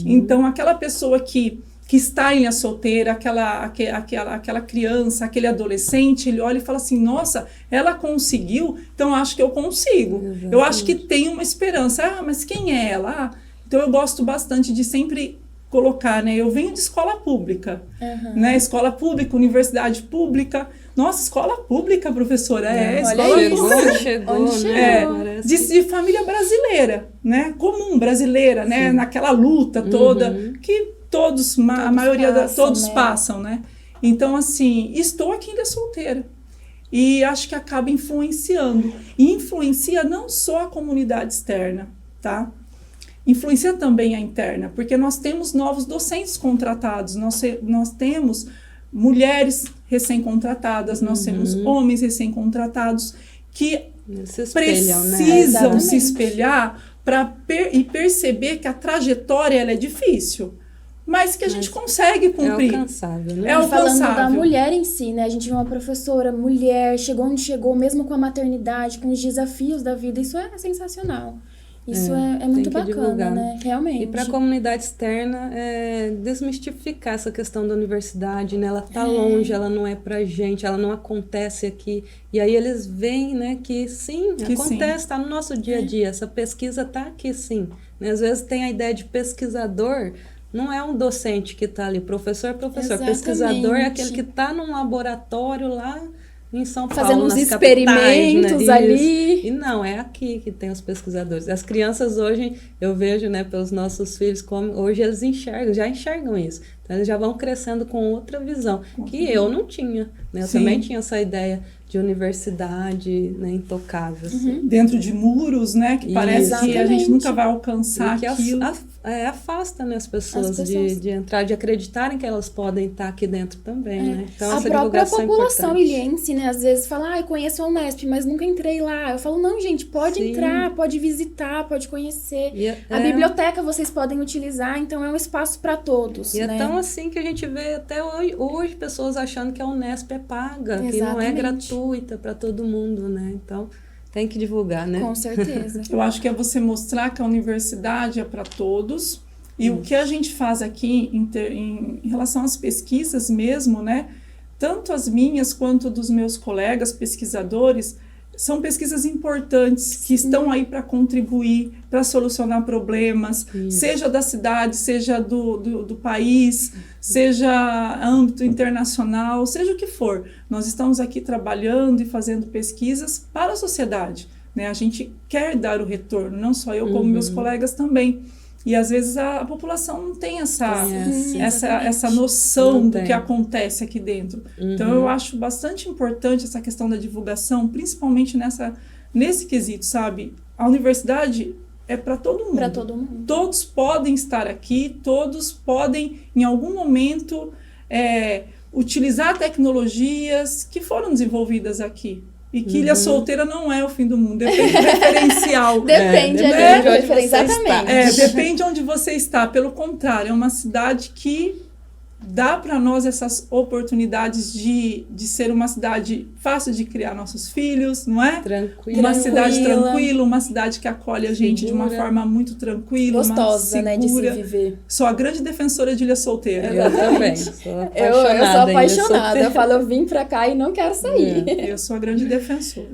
Então, aquela pessoa que está em Ilha Solteira, aquela criança, aquele adolescente, ele olha e fala assim, nossa, ela conseguiu, então eu acho que eu consigo. Eu acho que tem uma esperança. Mas quem é ela? Então eu gosto bastante de sempre colocar, né? Eu venho de escola pública, né? Escola pública, universidade pública. Nossa, escola pública, professora, escola pública. Chegou, de família brasileira, né? Comum, brasileira, né? Naquela luta toda, que todos passam, né? Então, assim, estou aqui ainda solteira. E acho que acaba influenciando. E influencia não só a comunidade externa, tá? Influencia também a interna, porque nós temos novos docentes contratados, nós temos mulheres recém-contratadas, nós temos homens recém-contratados que precisam se espelhar e perceber que a trajetória ela é difícil, mas que a gente consegue cumprir. É alcançável, né? Falando da mulher em si, né? A gente vê uma professora, mulher, chegou onde chegou, mesmo com a maternidade, com os desafios da vida, isso é sensacional. Isso é muito bacana, divulgar, né? Realmente. E para a comunidade externa, desmistificar essa questão da universidade, né? Ela está longe, ela não é pra gente, ela não acontece aqui. E aí eles veem, né, que sim, acontece, está no nosso dia a dia. Essa pesquisa está aqui, sim. Né? Às vezes tem a ideia de pesquisador, não é um docente que está ali, professor é professor. Exatamente. Pesquisador é aquele que está num laboratório lá em São Paulo, fazendo uns experimentos capitais, né? Ali. E não, é aqui que tem os pesquisadores. As crianças hoje, eu vejo, né, pelos nossos filhos, como hoje eles já enxergam isso. Então, eles já vão crescendo com outra visão, que eu não tinha. Né? Eu também tinha essa ideia de universidade, né, intocável. Assim. Dentro de muros, né, que parece que a gente nunca vai alcançar que aquilo. Afasta, né, as pessoas de entrar, de acreditarem que elas podem estar aqui dentro também, né? Então, a própria população ilhense, né, às vezes fala, eu conheço a Unesp, mas nunca entrei lá. Eu falo, não, gente, pode entrar, pode visitar, pode conhecer. A biblioteca vocês podem utilizar, então é um espaço para todos. E né? É tão assim que a gente vê até hoje pessoas achando que a Unesp é paga, que não é gratuita para todo mundo, né? Então, tem que divulgar, né? Com certeza. Eu acho que é você mostrar que a universidade é para todos. E o que a gente faz aqui em relação às pesquisas mesmo, né? Tanto as minhas quanto dos meus colegas pesquisadores, são pesquisas importantes que estão aí para contribuir, para solucionar problemas, seja da cidade, seja do país, seja âmbito internacional, seja o que for. Nós estamos aqui trabalhando e fazendo pesquisas para a sociedade, né? A gente quer dar o retorno, não só eu, como meus colegas também. E às vezes a população não tem essa noção do que acontece aqui dentro. Então eu acho bastante importante essa questão da divulgação, principalmente nesse quesito, sabe? A universidade é para todo mundo. Para todo mundo. Todos podem estar aqui, todos podem, em algum momento, utilizar tecnologias que foram desenvolvidas aqui. E que Ilha Solteira não é o fim do mundo, depende do referencial. Depende né? de onde exatamente. Depende de onde você está. Pelo contrário, é uma cidade que dá para nós essas oportunidades de ser uma cidade fácil de criar nossos filhos, não é? Tranquila. Uma cidade tranquila, uma cidade que acolhe a gente de uma forma muito tranquila, gostosa, segura. né, de se viver. Sou a grande defensora de Ilha Solteira. Eu também. Sou Eu sou apaixonada. apaixonada. Eu falo, eu vim pra cá e não quero sair. Eu sou a grande defensora.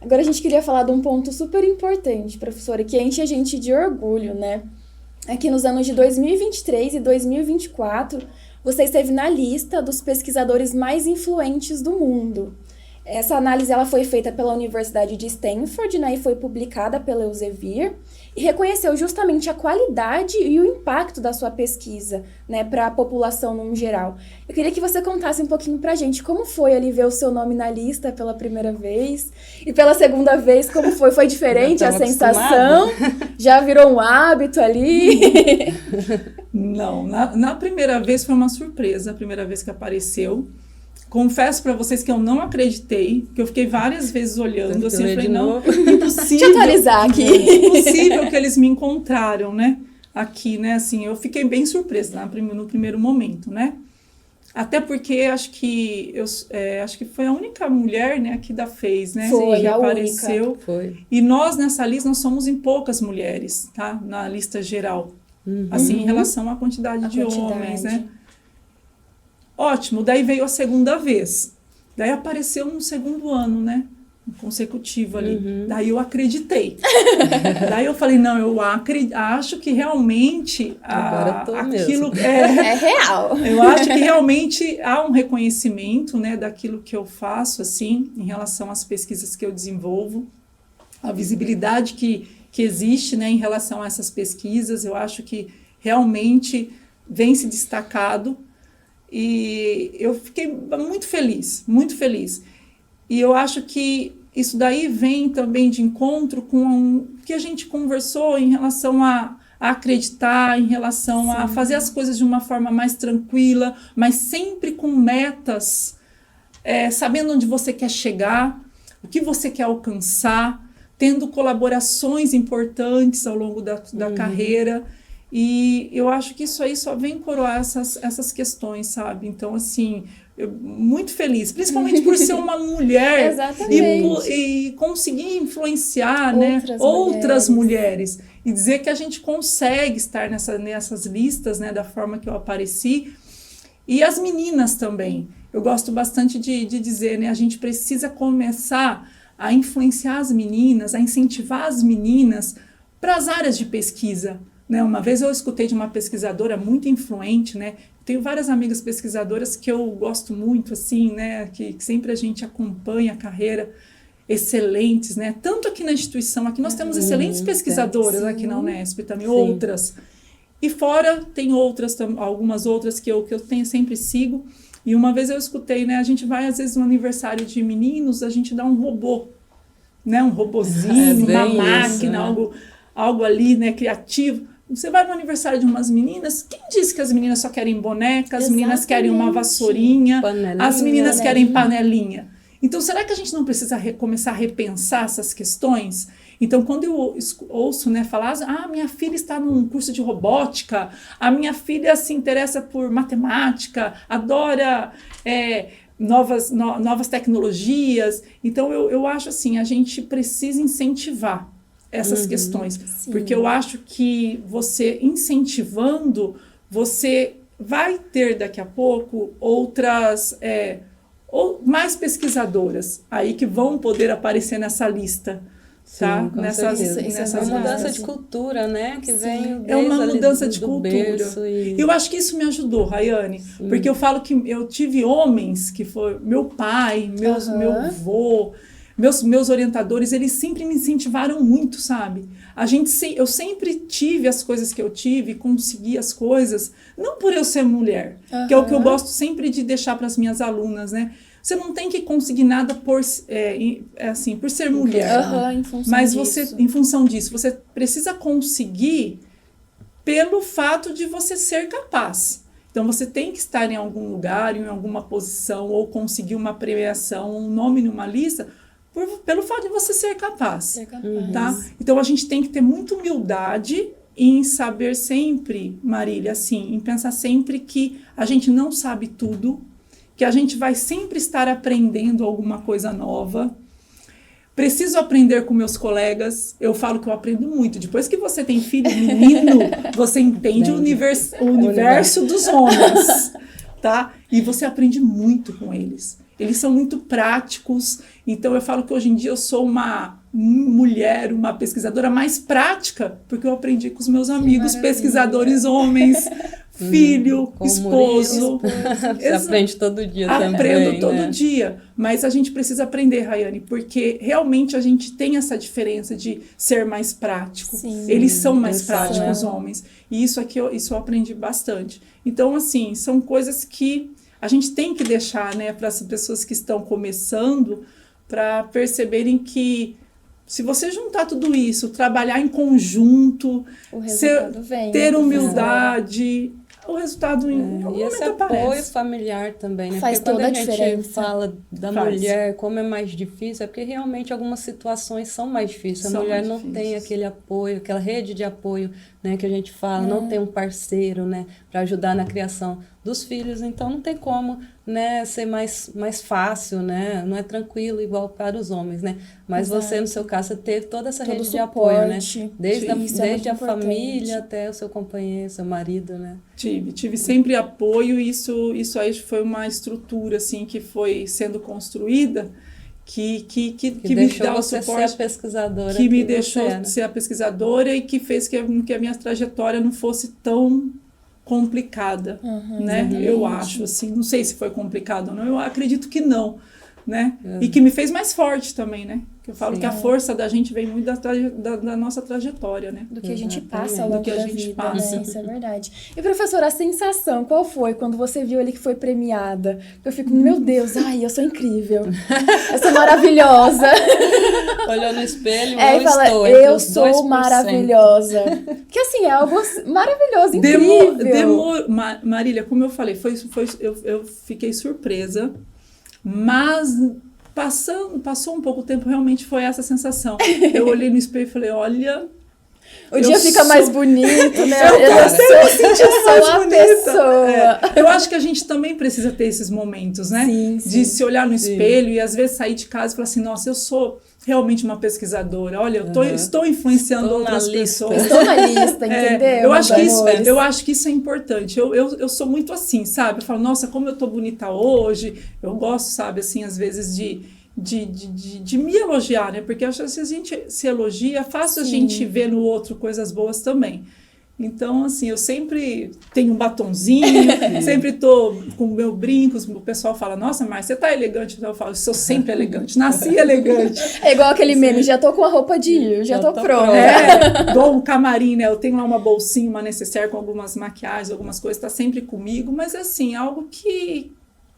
Agora a gente queria falar de um ponto super importante, professora, que enche a gente de orgulho, né? Aqui nos anos de 2023 e 2024, você esteve na lista dos pesquisadores mais influentes do mundo. Essa análise ela foi feita pela Universidade de Stanford, né, e foi publicada pela Elsevier, e reconheceu justamente a qualidade e o impacto da sua pesquisa, né, para a população no geral. Eu queria que você contasse um pouquinho pra gente como foi ali ver o seu nome na lista pela primeira vez, e pela segunda vez como foi? Foi diferente a sensação? Já virou um hábito ali? Não, na primeira vez foi uma surpresa, a primeira vez que apareceu. Confesso para vocês que eu não acreditei, que eu fiquei várias vezes olhando, assim, eu falei, não, impossível. Deixa eu atualizar aqui. Impossível que eles me encontraram, né, aqui, né, assim, eu fiquei bem surpresa no primeiro momento, né, até porque acho que foi a única mulher, né, aqui da FES, né, foi, que a apareceu. única. Foi. E nós, nessa lista, nós somos em poucas mulheres, tá, na lista geral, assim, em relação à quantidade de homens, né. Ótimo, daí veio a segunda vez. Daí apareceu no segundo ano, né? Consecutivo ali. Daí eu acreditei. Daí eu falei, não, eu acho que realmente agora tô aquilo mesmo. É real. Eu acho que realmente há um reconhecimento, né, daquilo que eu faço, assim, em relação às pesquisas que eu desenvolvo, a visibilidade que existe, né, em relação a essas pesquisas. Eu acho que realmente vem se destacado. E eu fiquei muito feliz, muito feliz. E eu acho que isso daí vem também de encontro com o que a gente conversou em relação a acreditar, em relação a fazer as coisas de uma forma mais tranquila, mas sempre com metas, sabendo onde você quer chegar, o que você quer alcançar, tendo colaborações importantes ao longo da carreira. E eu acho que isso aí só vem coroar essas questões, sabe? Então, assim, eu muito feliz, principalmente por ser uma mulher e conseguir influenciar outras mulheres e dizer que a gente consegue estar nessas listas, né, da forma que eu apareci. E as meninas também. Eu gosto bastante de dizer, né, a gente precisa começar a influenciar as meninas, a incentivar as meninas para as áreas de pesquisa. Né, uma vez eu escutei de uma pesquisadora muito influente, né? Tenho várias amigas pesquisadoras que eu gosto muito, assim, né? Que sempre a gente acompanha a carreira, excelentes, né? Tanto aqui na instituição, aqui nós temos excelentes pesquisadoras aqui na Unesp também, outras. E fora tem algumas outras que eu sempre sigo. E uma vez eu escutei, né? A gente vai às vezes no aniversário de meninos, a gente dá um robô, né? Um robozinho, uma máquina, algo ali, né? Criativo. Você vai no aniversário de umas meninas, quem disse que as meninas só querem boneca, as meninas querem uma vassourinha, as meninas querem panelinha? Então, será que a gente não precisa começar a repensar essas questões? Então, quando eu ouço, né, falar, minha filha está num curso de robótica, a minha filha se interessa por matemática, adora novas tecnologias. Então, eu acho assim, a gente precisa incentivar essas questões, porque eu acho que você incentivando, você vai ter daqui a pouco outras, mais pesquisadoras aí que vão poder aparecer nessa lista, tá? Isso é uma mudança de cultura, né? Que vem desde uma mudança de cultura. Eu acho que isso me ajudou, Rayane, porque eu falo que eu tive homens que foi meu pai, meu avô, meus orientadores, eles sempre me incentivaram muito, sabe? Eu sempre tive as coisas que eu tive, consegui as coisas, não por eu ser mulher, que é o que eu gosto sempre de deixar para as minhas alunas, né? Você não tem que conseguir nada por ser mulher, mas em função disso, você precisa conseguir pelo fato de você ser capaz. Então, você tem que estar em algum lugar, em alguma posição, ou conseguir uma premiação, um nome numa lista, pelo fato de você ser capaz. Tá? Então, a gente tem que ter muita humildade em saber sempre, Marília, assim, em pensar sempre que a gente não sabe tudo, que a gente vai sempre estar aprendendo alguma coisa nova. Preciso aprender com meus colegas. Eu falo que eu aprendo muito. Depois que você tem filho menino, você entende o universo dos homens, tá? E você aprende muito com eles. Eles são muito práticos. Então, eu falo que hoje em dia eu sou uma mulher, uma pesquisadora mais prática, porque eu aprendi com os meus amigos pesquisadores homens, filho, esposo. Você aprende todo dia também. Aprendo todo dia. Mas a gente precisa aprender, Rayane, porque realmente a gente tem essa diferença de ser mais prático. Sim, eles são mais práticos, os homens. E isso eu aprendi bastante. Então, assim, são coisas que a gente tem que deixar, né, para as pessoas que estão começando, para perceberem que se você juntar tudo isso, trabalhar em conjunto, ter humildade, o resultado em algum momento esse aparece. apoio familiar também, né? Faz porque toda quando a diferença. gente fala da mulher, como é mais difícil, é porque realmente algumas situações são mais difíceis. A mulher não tem aquele apoio, aquela rede de apoio, né, que a gente fala, não tem um parceiro, né, para ajudar na criação dos filhos, então não tem como, né, ser mais fácil, né, não é tranquilo igual para os homens, né, mas você, no seu caso, você teve toda essa rede de apoio, né, desde a família até o seu companheiro, seu marido, né. Tive sempre apoio, e isso aí foi uma estrutura, assim, que foi sendo construída, que me dá o suporte, ser a pesquisadora que me deixou ser a pesquisadora e que fez que a minha trajetória não fosse tão complicada, né? Eu acho, assim, não sei se foi complicado ou não, eu acredito que não, né? E que me fez mais forte também, né? Que eu falo que a força da gente vem muito da nossa trajetória, né? Do que a gente passa ao longo da vida, né? Isso é verdade. E, professora, a sensação, qual foi quando você viu ali que foi premiada? Eu fico, meu Deus, ai, eu sou incrível. Eu sou maravilhosa. Olhou no espelho, eu sou maravilhosa. Que assim, é algo maravilhoso, incrível. Marília, como eu falei, eu fiquei surpresa, mas passou um pouco tempo, realmente foi essa sensação. Eu olhei no espelho e falei, olha... O dia fica mais bonito, né? Eu sou a pessoa. Eu acho que a gente também precisa ter esses momentos, né? Sim. De se olhar no espelho e às vezes sair de casa e falar assim, nossa, eu sou realmente uma pesquisadora. Olha, eu estou influenciando outras pessoas. Estou na lista, entendeu? Eu acho que isso é importante. Eu sou muito assim, sabe? Eu falo, nossa, como eu tô bonita hoje. Eu gosto, sabe, assim, às vezes de me elogiar, né? Porque acho que se a gente se elogia, é fácil a gente ver no outro coisas boas também. Então, assim, eu sempre tenho um batonzinho, sempre tô com o meu brinco, o pessoal fala, nossa, Márcia, você tá elegante. Então eu falo, sou sempre elegante, nasci elegante. É igual aquele meme, já tô com a roupa de ir, já tô pronta. Dou um camarim, né? Eu tenho lá uma bolsinha, uma necessaire com algumas maquiagens, algumas coisas, tá sempre comigo, mas assim, algo que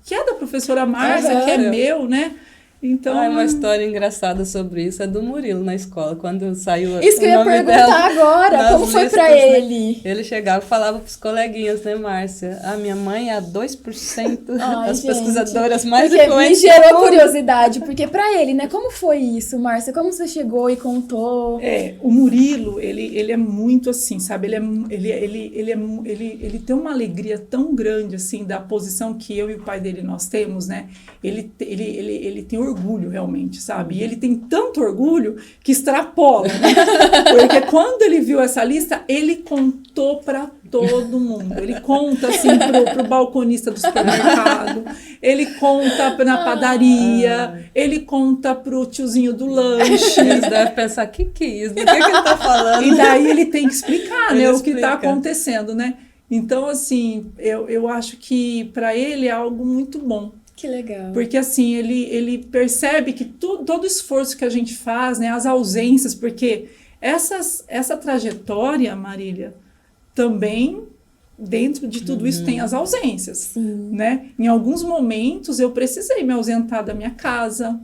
é da professora Márcia, que é meu, né? Então, uma história engraçada sobre isso é do Murilo na escola, quando saiu isso que eu ia perguntar agora, como foi pra ele? Né? Ele chegava e falava pros coleguinhas, né, Márcia? A minha mãe é a 2% das pesquisadoras mais influentes. Me gerou curiosidade, porque pra ele, né, como foi isso, Márcia? Como você chegou e contou? O Murilo, ele é muito assim, sabe? Ele tem uma alegria tão grande, assim, da posição que eu e o pai dele nós temos, né? Ele tem orgulho realmente, sabe? E ele tem tanto orgulho que extrapola, né? Porque quando ele viu essa lista, ele contou para todo mundo. Ele conta assim pro balconista do supermercado, ele conta na padaria, ele conta pro tiozinho do lanche. Eles devem pensar, que é isso? Do que ele tá falando? E daí ele tem que explicar, né, o que tá acontecendo, né? Então, assim, eu acho que para ele é algo muito bom. Que legal. Porque assim, ele percebe que todo esforço que a gente faz, né, as ausências, porque essa trajetória, Marília, também dentro de tudo isso tem as ausências, né? Em alguns momentos eu precisei me ausentar da minha casa,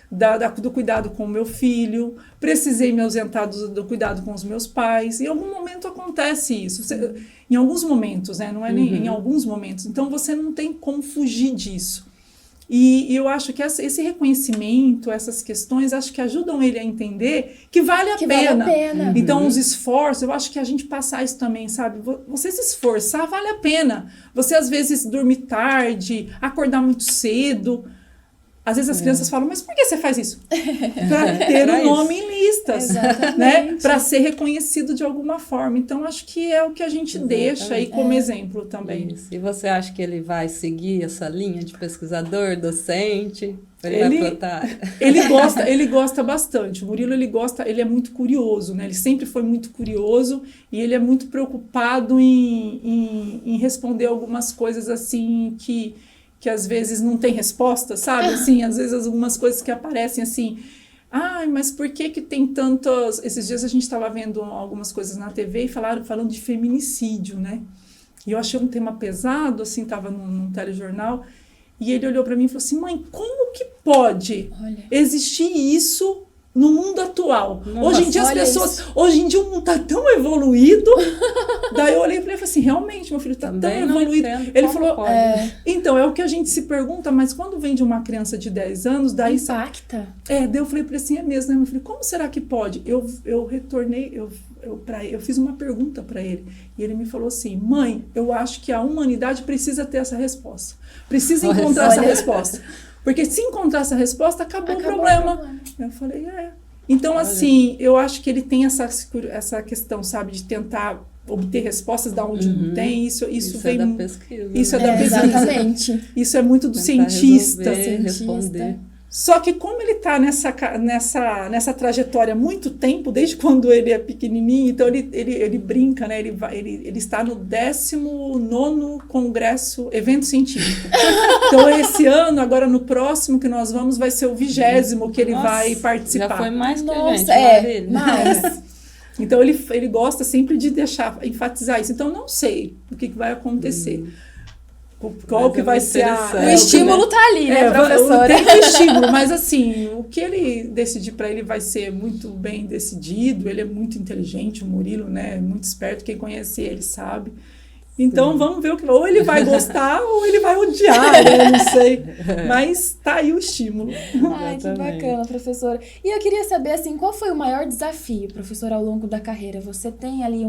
do cuidado com o meu filho, precisei me ausentar do cuidado com os meus pais. Em algum momento acontece isso. Em alguns momentos, né? Não é nem em alguns momentos. Então, você não tem como fugir disso. E eu acho que esse reconhecimento, essas questões, acho que ajudam ele a entender que vale a pena. Vale a pena. Então, os esforços, eu acho que a gente passar isso também, sabe? Você se esforçar, vale a pena. Você, às vezes, dormir tarde, acordar muito cedo. Às vezes as crianças falam, mas por que você faz isso? Para ter o nome em listas, né? Para ser reconhecido de alguma forma. Então, acho que é o que a gente deixa aí como exemplo também. Isso. E você acha que ele vai seguir essa linha de pesquisador, docente? Ele vai plantar? Ele gosta bastante. O Murilo, ele é muito curioso, né? Ele sempre foi muito curioso e ele é muito preocupado em responder algumas coisas assim que às vezes não tem resposta, sabe? Assim, às vezes algumas coisas que aparecem assim, mas por que tem tantas... Esses dias a gente estava vendo algumas coisas na TV e falando de feminicídio, né? E eu achei um tema pesado, assim, estava num telejornal, e ele olhou para mim e falou assim, mãe, como que pode existir isso no mundo atual? Nossa, hoje em dia as pessoas... Hoje em dia o mundo está tão evoluído. Daí eu olhei para ele e falei assim, realmente, meu filho está tão evoluído. Ele falou, então, é o que a gente se pergunta, mas quando vem de uma criança de 10 anos, daí... Impacta. Daí eu falei para ele assim, é mesmo, né, meu filho? Como será que pode? Eu retornei, eu fiz uma pergunta para ele. E ele me falou assim, mãe, eu acho que a humanidade precisa ter essa resposta. Precisa encontrar essa resposta. Porque se encontrar essa resposta, acabou o problema. Eu falei, Então, assim, eu acho que ele tem essa questão, sabe, de tentar obter respostas da onde não tem. Isso vem... é da pesquisa. Isso é da pesquisa. Exatamente. Isso é muito do tentar cientista. Responder. Só que como ele está nessa trajetória há muito tempo, desde quando ele é pequenininho, então ele brinca, né? Ele está no 19º Congresso Evento Científico. Então esse ano, agora no próximo que nós vamos, vai ser o 20º que ele vai participar. Já foi mais que Nossa, a gente, mais. Então ele gosta sempre de enfatizar isso. Então não sei o que vai acontecer. Qual que vai ser o estímulo tá ali, né, professora? Tem o estímulo, mas assim, o que ele decidir para ele vai ser muito bem decidido. Ele é muito inteligente, o Murilo, né? Muito esperto, quem conhece ele sabe. Então vamos ver ou ele vai gostar ou ele vai odiar, né? Não sei. Mas tá aí o estímulo. Ai, que bacana, professora. E eu queria saber, assim, qual foi o maior desafio, professora, ao longo da carreira? Você tem ali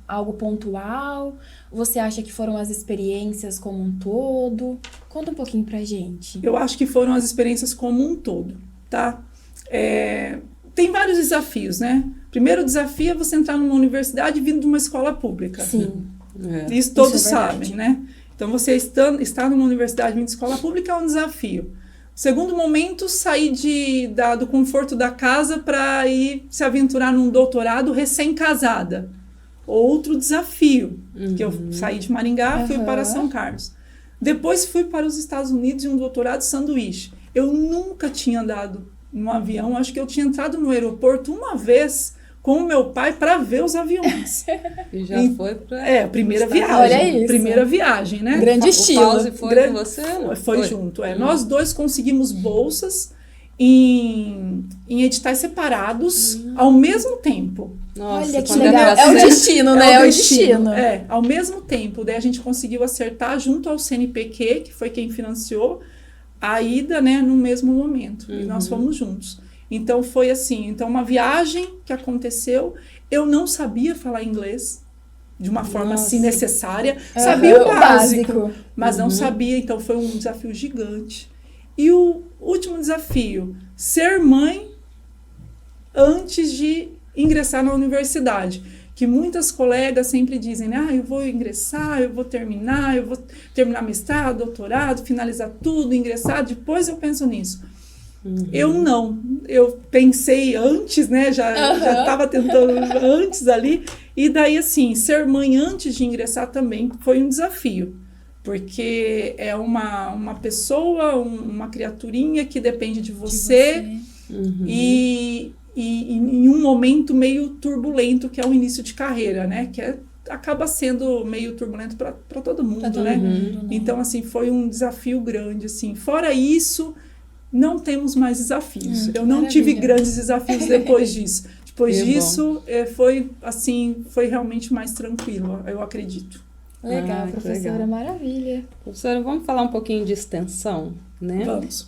algo pontual? Você acha que foram as experiências como um todo? Conta um pouquinho pra gente. Eu acho que foram as experiências como um todo, tá? Tem vários desafios, né? Primeiro desafio é você entrar numa universidade vindo de uma escola pública. Sim. Isso todos sabem, né? Então, você estar numa universidade vindo de escola pública é um desafio. Segundo momento, sair do conforto da casa para ir se aventurar num doutorado recém-casada. Outro desafio, que eu saí de Maringá, fui para São Carlos. Depois fui para os Estados Unidos em um doutorado sanduíche. Eu nunca tinha andado num avião, acho que eu tinha entrado no aeroporto uma vez com o meu pai para ver os aviões. E já foi para... a primeira viagem. Olha isso. Primeira viagem, né? Grande estilo. O Pause foi com você? Foi junto. Nós dois conseguimos bolsas em editais separados ao mesmo tempo. Nossa, olha que legal. É o destino, né? É o destino. Ao mesmo tempo. Daí a gente conseguiu acertar junto ao CNPq, que foi quem financiou, a ida, né, no mesmo momento. E nós fomos juntos. Então, foi assim. Então, uma viagem que aconteceu. Eu não sabia falar inglês de uma forma assim necessária. Sabia o básico, mas não sabia. Então, foi um desafio gigante. E o último desafio, ser mãe antes de ingressar na universidade. Que muitas colegas sempre dizem, eu vou ingressar, eu vou terminar mestrado, doutorado, finalizar tudo, ingressar, depois eu penso nisso. Eu não. Eu pensei antes, né? Já estava tentando antes ali. E daí, assim, ser mãe antes de ingressar também foi um desafio. Porque é uma pessoa, uma criaturinha que depende de você. E em um momento meio turbulento, que é o início de carreira, né? Que acaba sendo meio turbulento para todo mundo, né? Então, assim, foi um desafio grande, assim. Fora isso, não temos mais desafios. Eu não tive grandes desafios depois disso. Depois disso, foi realmente mais tranquilo, eu acredito. Legal, professora, legal. Maravilha. Professora, vamos falar um pouquinho de extensão, né? Vamos.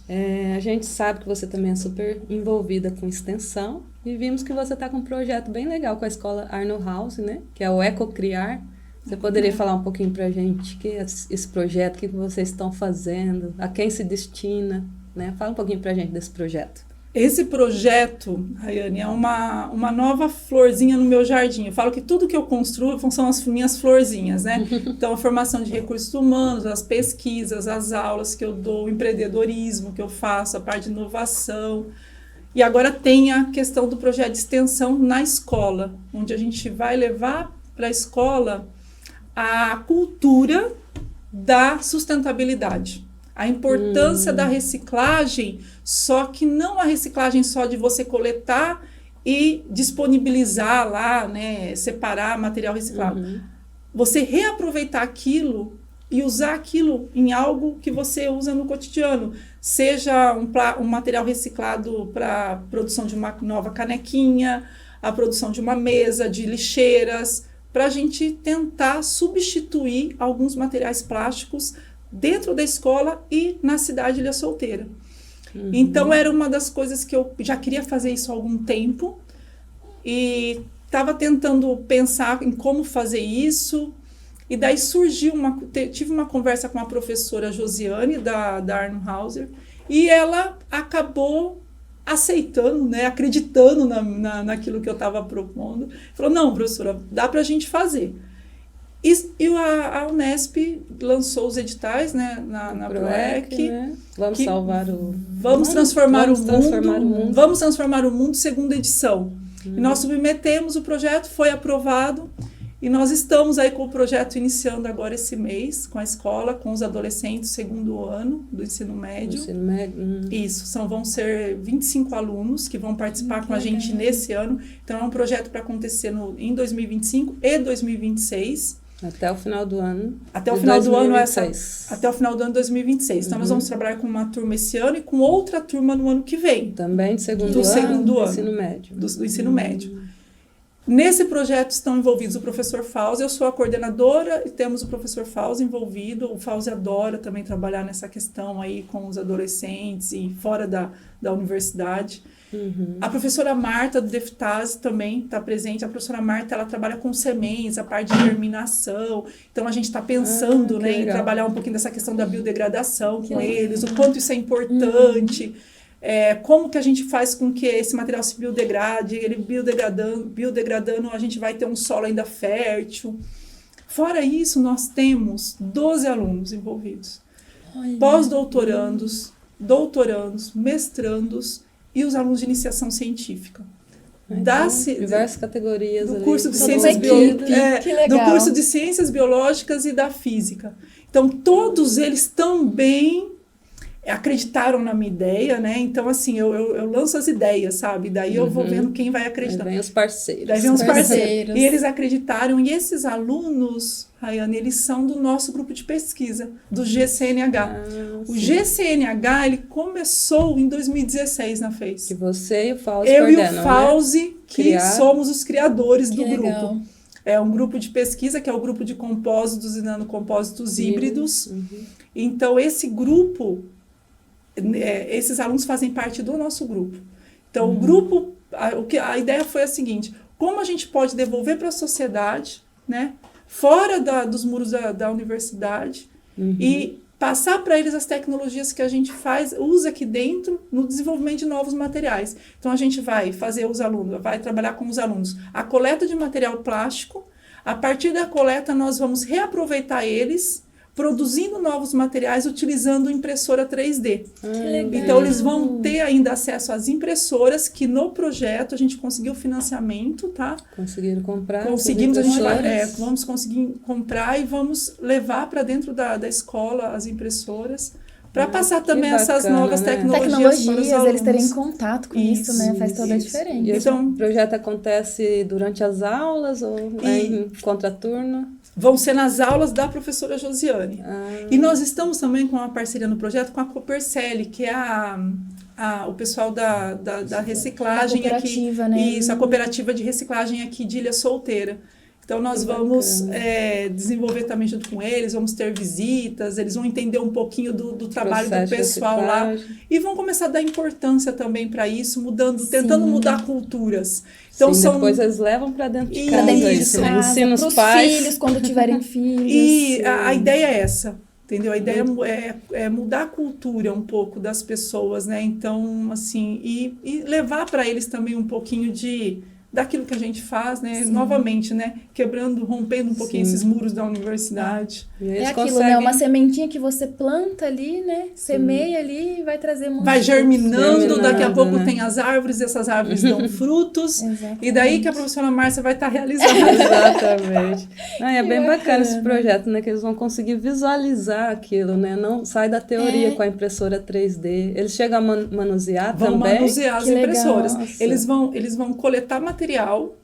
A gente sabe que você também é super envolvida com extensão e vimos que você está com um projeto bem legal com a escola Arno House, né? Que é o Ecocriar. Você poderia falar um pouquinho para a gente que é esse projeto, o que vocês estão fazendo, a quem se destina, né? Fala um pouquinho para a gente desse projeto. Esse projeto, Rayane, é uma nova florzinha no meu jardim. Eu falo que tudo que eu construo são as minhas florzinhas, né? Então, a formação de recursos humanos, as pesquisas, as aulas que eu dou, o empreendedorismo que eu faço, a parte de inovação. E agora tem a questão do projeto de extensão na escola, onde a gente vai levar para a escola a cultura da sustentabilidade. A importância da reciclagem, só que não a reciclagem só de você coletar e disponibilizar lá, né, separar material reciclado. Você reaproveitar aquilo e usar aquilo em algo que você usa no cotidiano. Seja um material reciclado para a produção de uma nova canequinha, a produção de uma mesa, de lixeiras, para a gente tentar substituir alguns materiais plásticos dentro da escola e na cidade de Ilha Solteira. Então, era uma das coisas que eu já queria fazer isso há algum tempo e estava tentando pensar em como fazer isso. E daí surgiu tive uma conversa com a professora Josiane, da Arno House, e ela acabou aceitando, né, acreditando naquilo que eu estava propondo. Falou, não, professora, dá para a gente fazer. E a Unesp lançou os editais, né, na PROEC. Né? Vamos salvar o... Vamos transformar o mundo. Vamos transformar o mundo, segunda edição. E nós submetemos o projeto, foi aprovado. E nós estamos aí com o projeto iniciando agora esse mês, com a escola, com os adolescentes, segundo ano do ensino médio. Ensino médio. Isso, vão ser 25 alunos que vão participar com a gente nesse ano. Então, é um projeto para acontecer em 2025 e 2026. Até o final do ano. Até o final do ano até o final do ano de 2026. Então, nós vamos trabalhar com uma turma esse ano e com outra turma no ano que vem. Também de segundo do ano. Segundo ano. Ensino médio. Do ensino médio. Nesse projeto estão envolvidos o professor Fauzi, eu sou a coordenadora e temos o professor Fauzi envolvido. O Fauzi adora também trabalhar nessa questão aí com os adolescentes e fora da universidade. A professora Marta, do Deftase, também está presente. A professora Marta, ela trabalha com sementes, a parte de germinação. Então, a gente está pensando, né, em trabalhar um pouquinho dessa questão da biodegradação com eles, o quanto isso é importante. Como que a gente faz com que esse material se biodegrade, ele biodegradando, a gente vai ter um solo ainda fértil. Fora isso, nós temos 12 alunos envolvidos. Pós-doutorandos, doutorandos, mestrandos e os alunos de iniciação científica. Diversas categorias. Do curso de ciências do curso de ciências biológicas e da física. Então, todos eles também acreditaram na minha ideia, né? Então, assim, eu lanço as ideias, sabe? Daí eu vou vendo quem vai acreditar. Daí vem os parceiros. Daí vem os parceiros. E eles acreditaram. E esses alunos, Rayane, eles são do nosso grupo de pesquisa, do GCNH. O GCNH, ele começou em 2016 na FES. Que você e o Fauzi Eu coordenam, e o Fauzi, que somos os criadores do legal. grupo. É um grupo de pesquisa, que é o grupo de compósitos e nanocompósitos híbridos. Então, esse grupo... esses alunos fazem parte do nosso grupo. Então, o grupo, a ideia foi a seguinte: como a gente pode devolver para a sociedade, né, fora dos muros da universidade, e passar para eles as tecnologias que a gente usa aqui dentro no desenvolvimento de novos materiais. Então, a gente vai trabalhar com os alunos a coleta de material plástico. A partir da coleta, nós vamos reaproveitar eles, produzindo novos materiais, utilizando impressora 3D. Então, eles vão ter ainda acesso às impressoras, que no projeto a gente conseguiu financiamento, tá? Conseguiram comprar? Conseguimos, vamos conseguir comprar e vamos levar para dentro da escola as impressoras para passar também essas bacana, novas né? tecnologias para os alunos. Eles terem contato com isso, né? Faz toda a E diferença. esse Então, projeto acontece durante as aulas ou em contraturno? vão ser nas aulas da professora Josiane. E nós estamos também com uma parceria no projeto com a Copercele, que é o pessoal da reciclagem a cooperativa, aqui. né? Isso, a cooperativa de reciclagem aqui de Ilha Solteira. Então, nós vamos desenvolver também junto com eles, vamos ter visitas, eles vão entender um pouquinho do trabalho do pessoal lá. E vão começar a dar importância também para isso, tentando mudar culturas. Então, depois eles levam para dentro de casa. Isso, né? Ensina os pros pais. filhos, quando tiverem filhos. E a ideia é essa. Entendeu? A ideia é mudar a cultura um pouco das pessoas, né? Então, assim, e levar para eles também um pouquinho daquilo que a gente faz, né? Novamente, né? Rompendo um pouquinho esses muros da universidade. É aquilo, né? Uma sementinha que você planta ali, né? Semeia ali e vai trazer muito. Vai germinando, daqui a pouco né? tem as árvores, essas árvores dão frutos. E daí que a professora Márcia vai estar realizando. Exatamente. É bem bacana esse projeto, né? Que eles vão conseguir visualizar aquilo, né? Não sai da teoria com a impressora 3D. Eles chegam a manusear também? Vão manusear as impressoras. Nossa. Eles vão coletar material.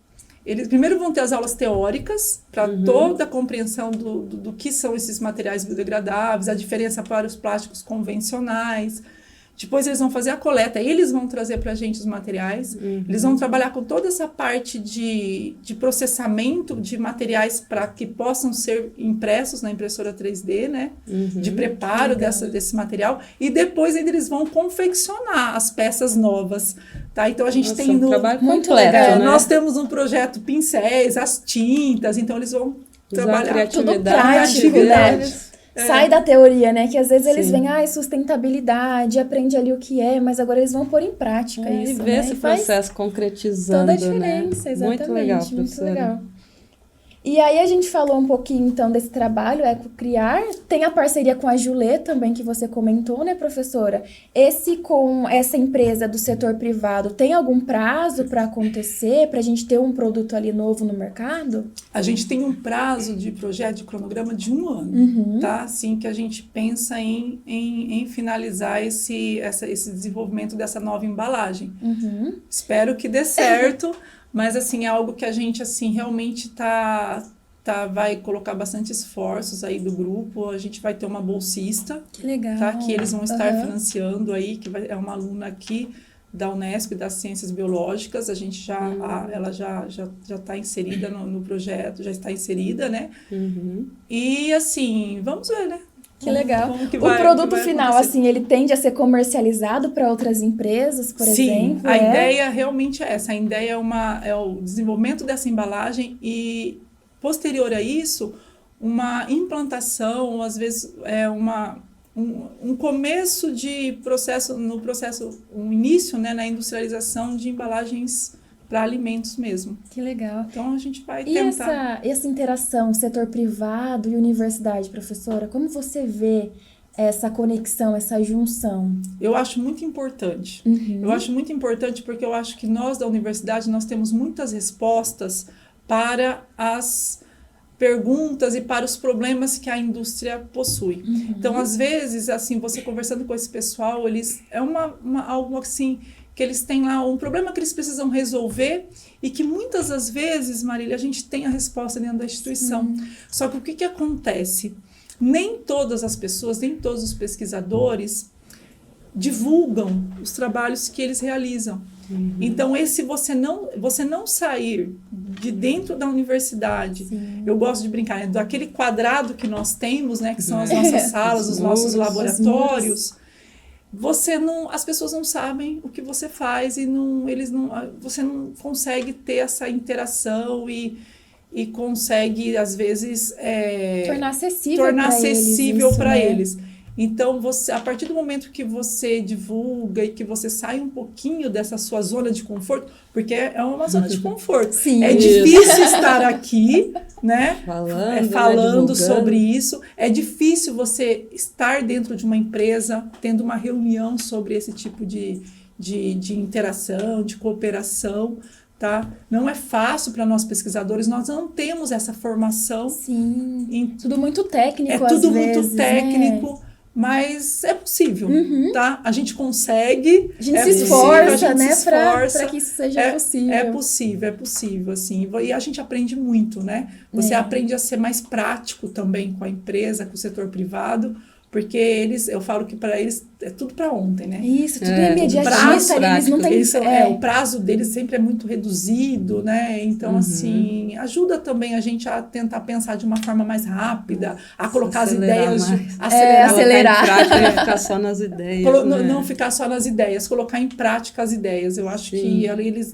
Eles primeiro vão ter as aulas teóricas para toda a compreensão do que são esses materiais biodegradáveis, a diferença para os plásticos convencionais. Depois eles vão fazer a coleta, eles vão trazer para a gente os materiais, eles vão trabalhar com toda essa parte de processamento de materiais para que possam ser impressos na impressora 3D, né? De preparo desse material, e depois ainda eles vão confeccionar as peças novas, tá? Então a gente tem um trabalho muito completo, legal, né? nós temos um projeto pincéis, as tintas, então eles vão trabalhar tudo prático, né? Sai da teoria, né? Que às vezes eles vêm, sustentabilidade, aprende ali o que é, mas agora eles vão pôr em prática isso, E ver né? esse processo concretizando, toda a diferença, né? exatamente. Muito legal, muito professora. legal. E aí a gente falou um pouquinho, então, desse trabalho, Ecocriar. Tem a parceria com a Julê também, que você comentou, né, professora? Com essa empresa do setor privado, tem algum prazo para acontecer, para a gente ter um produto ali novo no mercado? A gente tem um prazo de projeto, de cronograma de 1 ano, tá? Assim que a gente pensa em finalizar esse desenvolvimento dessa nova embalagem. Espero que dê certo. Mas, assim, é algo que a gente, assim, realmente vai colocar bastante esforços aí do grupo. A gente vai ter uma bolsista, Que legal. tá? Que eles vão estar financiando aí, é uma aluna aqui da Unesp, das Ciências Biológicas. A gente ela já está inserida no projeto, já está inserida, né? E, assim, vamos ver, né? Que legal. O produto final, assim, ele tende a ser comercializado para outras empresas, por exemplo? Sim, a ideia realmente é essa. A ideia é o desenvolvimento dessa embalagem e, posterior a isso, uma implantação, às vezes, um começo de processo, um início, né, na industrialização de embalagens para alimentos mesmo. Que legal. Então, a gente vai tentar... E essa interação, setor privado e universidade, professora, como você vê essa conexão, essa junção? Eu acho muito importante. Eu acho muito importante porque eu acho que nós, da universidade, nós temos muitas respostas para as perguntas e para os problemas que a indústria possui. Então, às vezes, assim, você conversando com esse pessoal, eles... algo assim... que eles têm lá um problema que eles precisam resolver e que muitas das vezes, Marília, a gente tem a resposta dentro da instituição. Só que o que acontece? Nem todas as pessoas, nem todos os pesquisadores divulgam os trabalhos que eles realizam. Então, você não sair de dentro da universidade, eu gosto de brincar, né, daquele quadrado que nós temos, né, que são as nossas salas, os nossos laboratórios, as pessoas não sabem o que você faz e você não consegue ter essa interação e consegue, às vezes, tornar acessível para né? eles. Então, a partir do momento que você divulga e que você sai um pouquinho dessa sua zona de conforto, porque é uma zona de conforto. Sim, é difícil estar aqui, né? Falando né, sobre isso. É difícil você estar dentro de uma empresa, tendo uma reunião sobre esse tipo de interação, de cooperação. Tá? Não é fácil para nós pesquisadores, nós não temos essa formação. Sim, tudo muito técnico às tudo vezes, muito técnico, né? mas é possível, tá? A gente consegue. A gente é se possível, esforça, a gente né, se esforça. para que isso seja possível. É possível, assim. E a gente aprende muito, né? Você aprende a ser mais prático também com a empresa, com o setor privado, porque eu falo que para eles é tudo para ontem, né? Isso, tudo é imediatista, eles não têm... O prazo deles sempre é muito reduzido, né? Então, assim, ajuda também a gente a tentar pensar de uma forma mais rápida, a colocar as ideias, acelerar. Colocar em prática, não ficar só nas ideias. Não ficar só nas ideias, colocar em prática as ideias. Eu acho que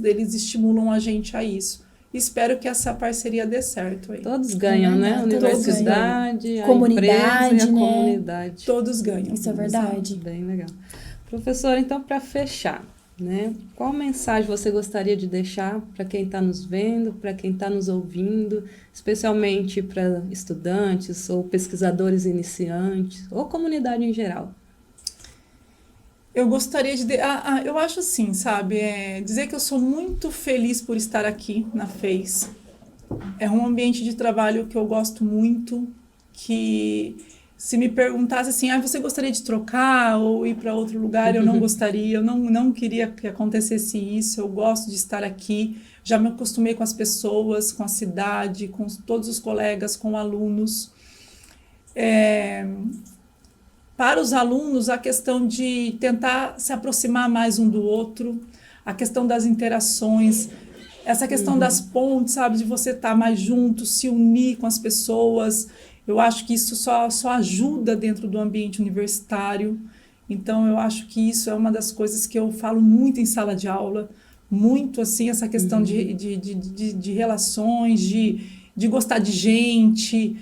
eles estimulam a gente a isso. Espero que essa parceria dê certo aí. Todos ganham, né? A universidade, a comunidade, empresa e a né? comunidade. Todos ganham. Isso é verdade. Bem legal. Professora, então, para fechar, né? Qual mensagem você gostaria de deixar para quem está nos vendo, para quem está nos ouvindo, especialmente para estudantes ou pesquisadores iniciantes, ou comunidade em geral? Eu gostaria de... eu acho assim, sabe? Dizer que eu sou muito feliz por estar aqui na FES. É um ambiente de trabalho que eu gosto muito, que se me perguntasse assim, você gostaria de trocar ou ir para outro lugar, eu não gostaria, eu não queria que acontecesse isso, eu gosto de estar aqui, já me acostumei com as pessoas, com a cidade, com todos os colegas, com alunos. Para os alunos, a questão de tentar se aproximar mais um do outro, a questão das interações, essa questão das pontes, sabe, de você estar mais junto, se unir com as pessoas. Eu acho que isso só ajuda dentro do ambiente universitário. Então, eu acho que isso é uma das coisas que eu falo muito em sala de aula, muito assim, essa questão de relações, de gostar de gente.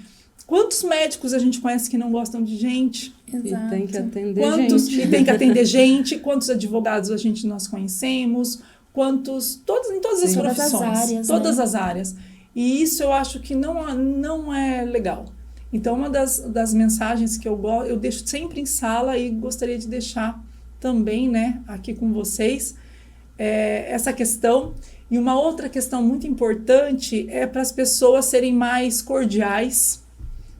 Quantos médicos a gente conhece que não gostam de gente? Exato. E tem que atender gente. E tem que atender gente. Quantos advogados nós conhecemos? Em todas as profissões. Todas as áreas. E isso eu acho que não é legal. Então, uma das mensagens que eu deixo sempre em sala e gostaria de deixar também, né, aqui com vocês, essa questão. E uma outra questão muito importante é para as pessoas serem mais cordiais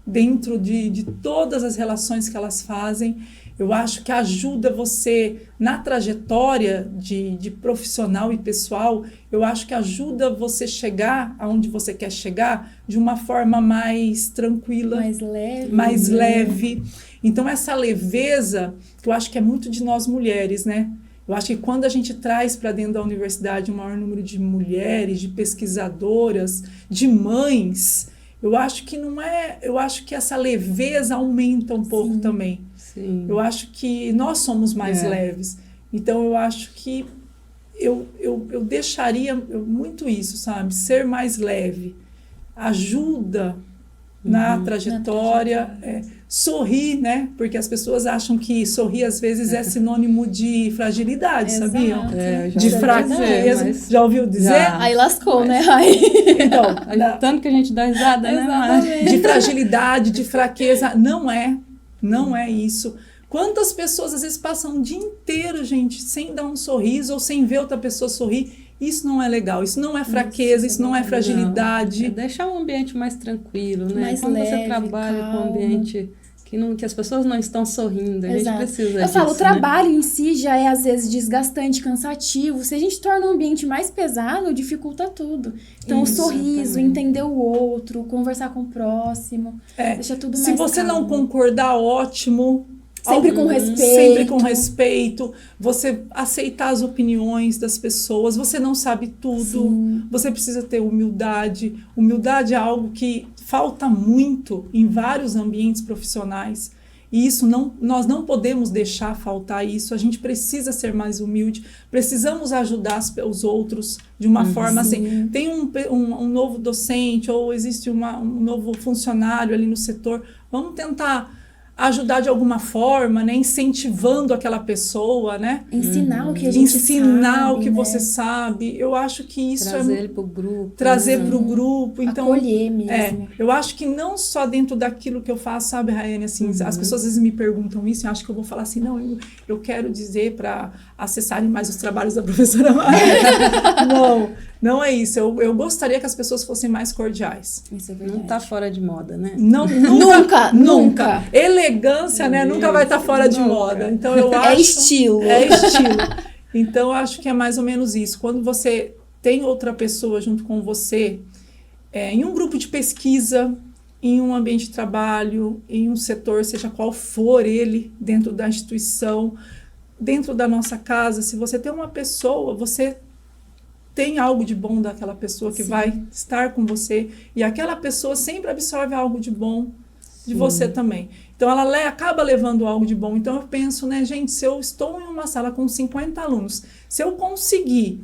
dentro de todas as relações que elas fazem. Eu acho que ajuda você na trajetória de profissional e pessoal, eu acho que ajuda você chegar aonde você quer chegar de uma forma mais tranquila, mais leve. Então, essa leveza, que eu acho que é muito de nós mulheres, né? Eu acho que quando a gente traz para dentro da universidade um maior número de mulheres, de pesquisadoras, de mães, eu acho que essa leveza aumenta um pouco também. Sim. Eu acho que nós somos mais leves. Então, eu acho que eu deixaria muito isso, sabe? Ser mais leve. Ajuda na trajetória. Sorrir, né? Porque as pessoas acham que sorrir, às vezes, é sinônimo de fragilidade, sabiam? De fraqueza. Mas... Já ouviu dizer? Aí lascou, né? Então, tanto que a gente dá risada, né? De fragilidade, de fraqueza. Não é isso. Quantas pessoas às vezes passam o dia inteiro, gente, sem dar um sorriso ou sem ver outra pessoa sorrir? Isso não é legal, isso não é fraqueza, isso não é fragilidade. É deixar um ambiente mais tranquilo, né? Mais quando leve, você trabalha calmo. com um ambiente que as pessoas não estão sorrindo, a gente precisa disso. Eu falo, o trabalho em si já é às vezes desgastante, cansativo. Se a gente torna um ambiente mais pesado, dificulta tudo. Então, Isso, o sorriso, também. entender o outro, conversar com o próximo, deixa tudo mais Se você calmo. não concordar, ótimo. Sempre com respeito. Sempre com respeito. Você aceitar as opiniões das pessoas. Você não sabe tudo. Sim. Você precisa ter humildade. Humildade é algo que falta muito em vários ambientes profissionais. E isso nós não podemos deixar faltar isso. A gente precisa ser mais humilde. Precisamos ajudar os outros de uma forma assim. Tem um novo docente ou existe um novo funcionário ali no setor. Vamos tentar ajudar de alguma forma, né? Incentivando aquela pessoa, né? Ensinar o que a gente sabe, o que né? você sabe. Eu acho que isso trazer ele para o grupo. Trazer para o grupo. Então, acolher mesmo. Eu acho que não só dentro daquilo que eu faço, sabe, Raiane? Assim, as pessoas às vezes me perguntam isso, eu acho que eu vou falar assim, não, eu quero dizer para acessarem mais os trabalhos da professora Maria. Não, Não é isso. Eu gostaria que as pessoas fossem mais cordiais. Isso é verdade. Não tá fora de moda, né? Não, nunca. Elegância, né? Nunca vai estar fora de moda. Então eu acho. É estilo. É estilo. Então eu acho que é mais ou menos isso. Quando você tem outra pessoa junto com você, em um grupo de pesquisa, em um ambiente de trabalho, em um setor, seja qual for ele, dentro da instituição, dentro da nossa casa, se você tem uma pessoa, você tem algo de bom daquela pessoa que vai estar com você, e aquela pessoa sempre absorve algo de bom de você também. Então, ela acaba levando algo de bom. Então, eu penso, né, gente, se eu estou em uma sala com 50 alunos, se eu conseguir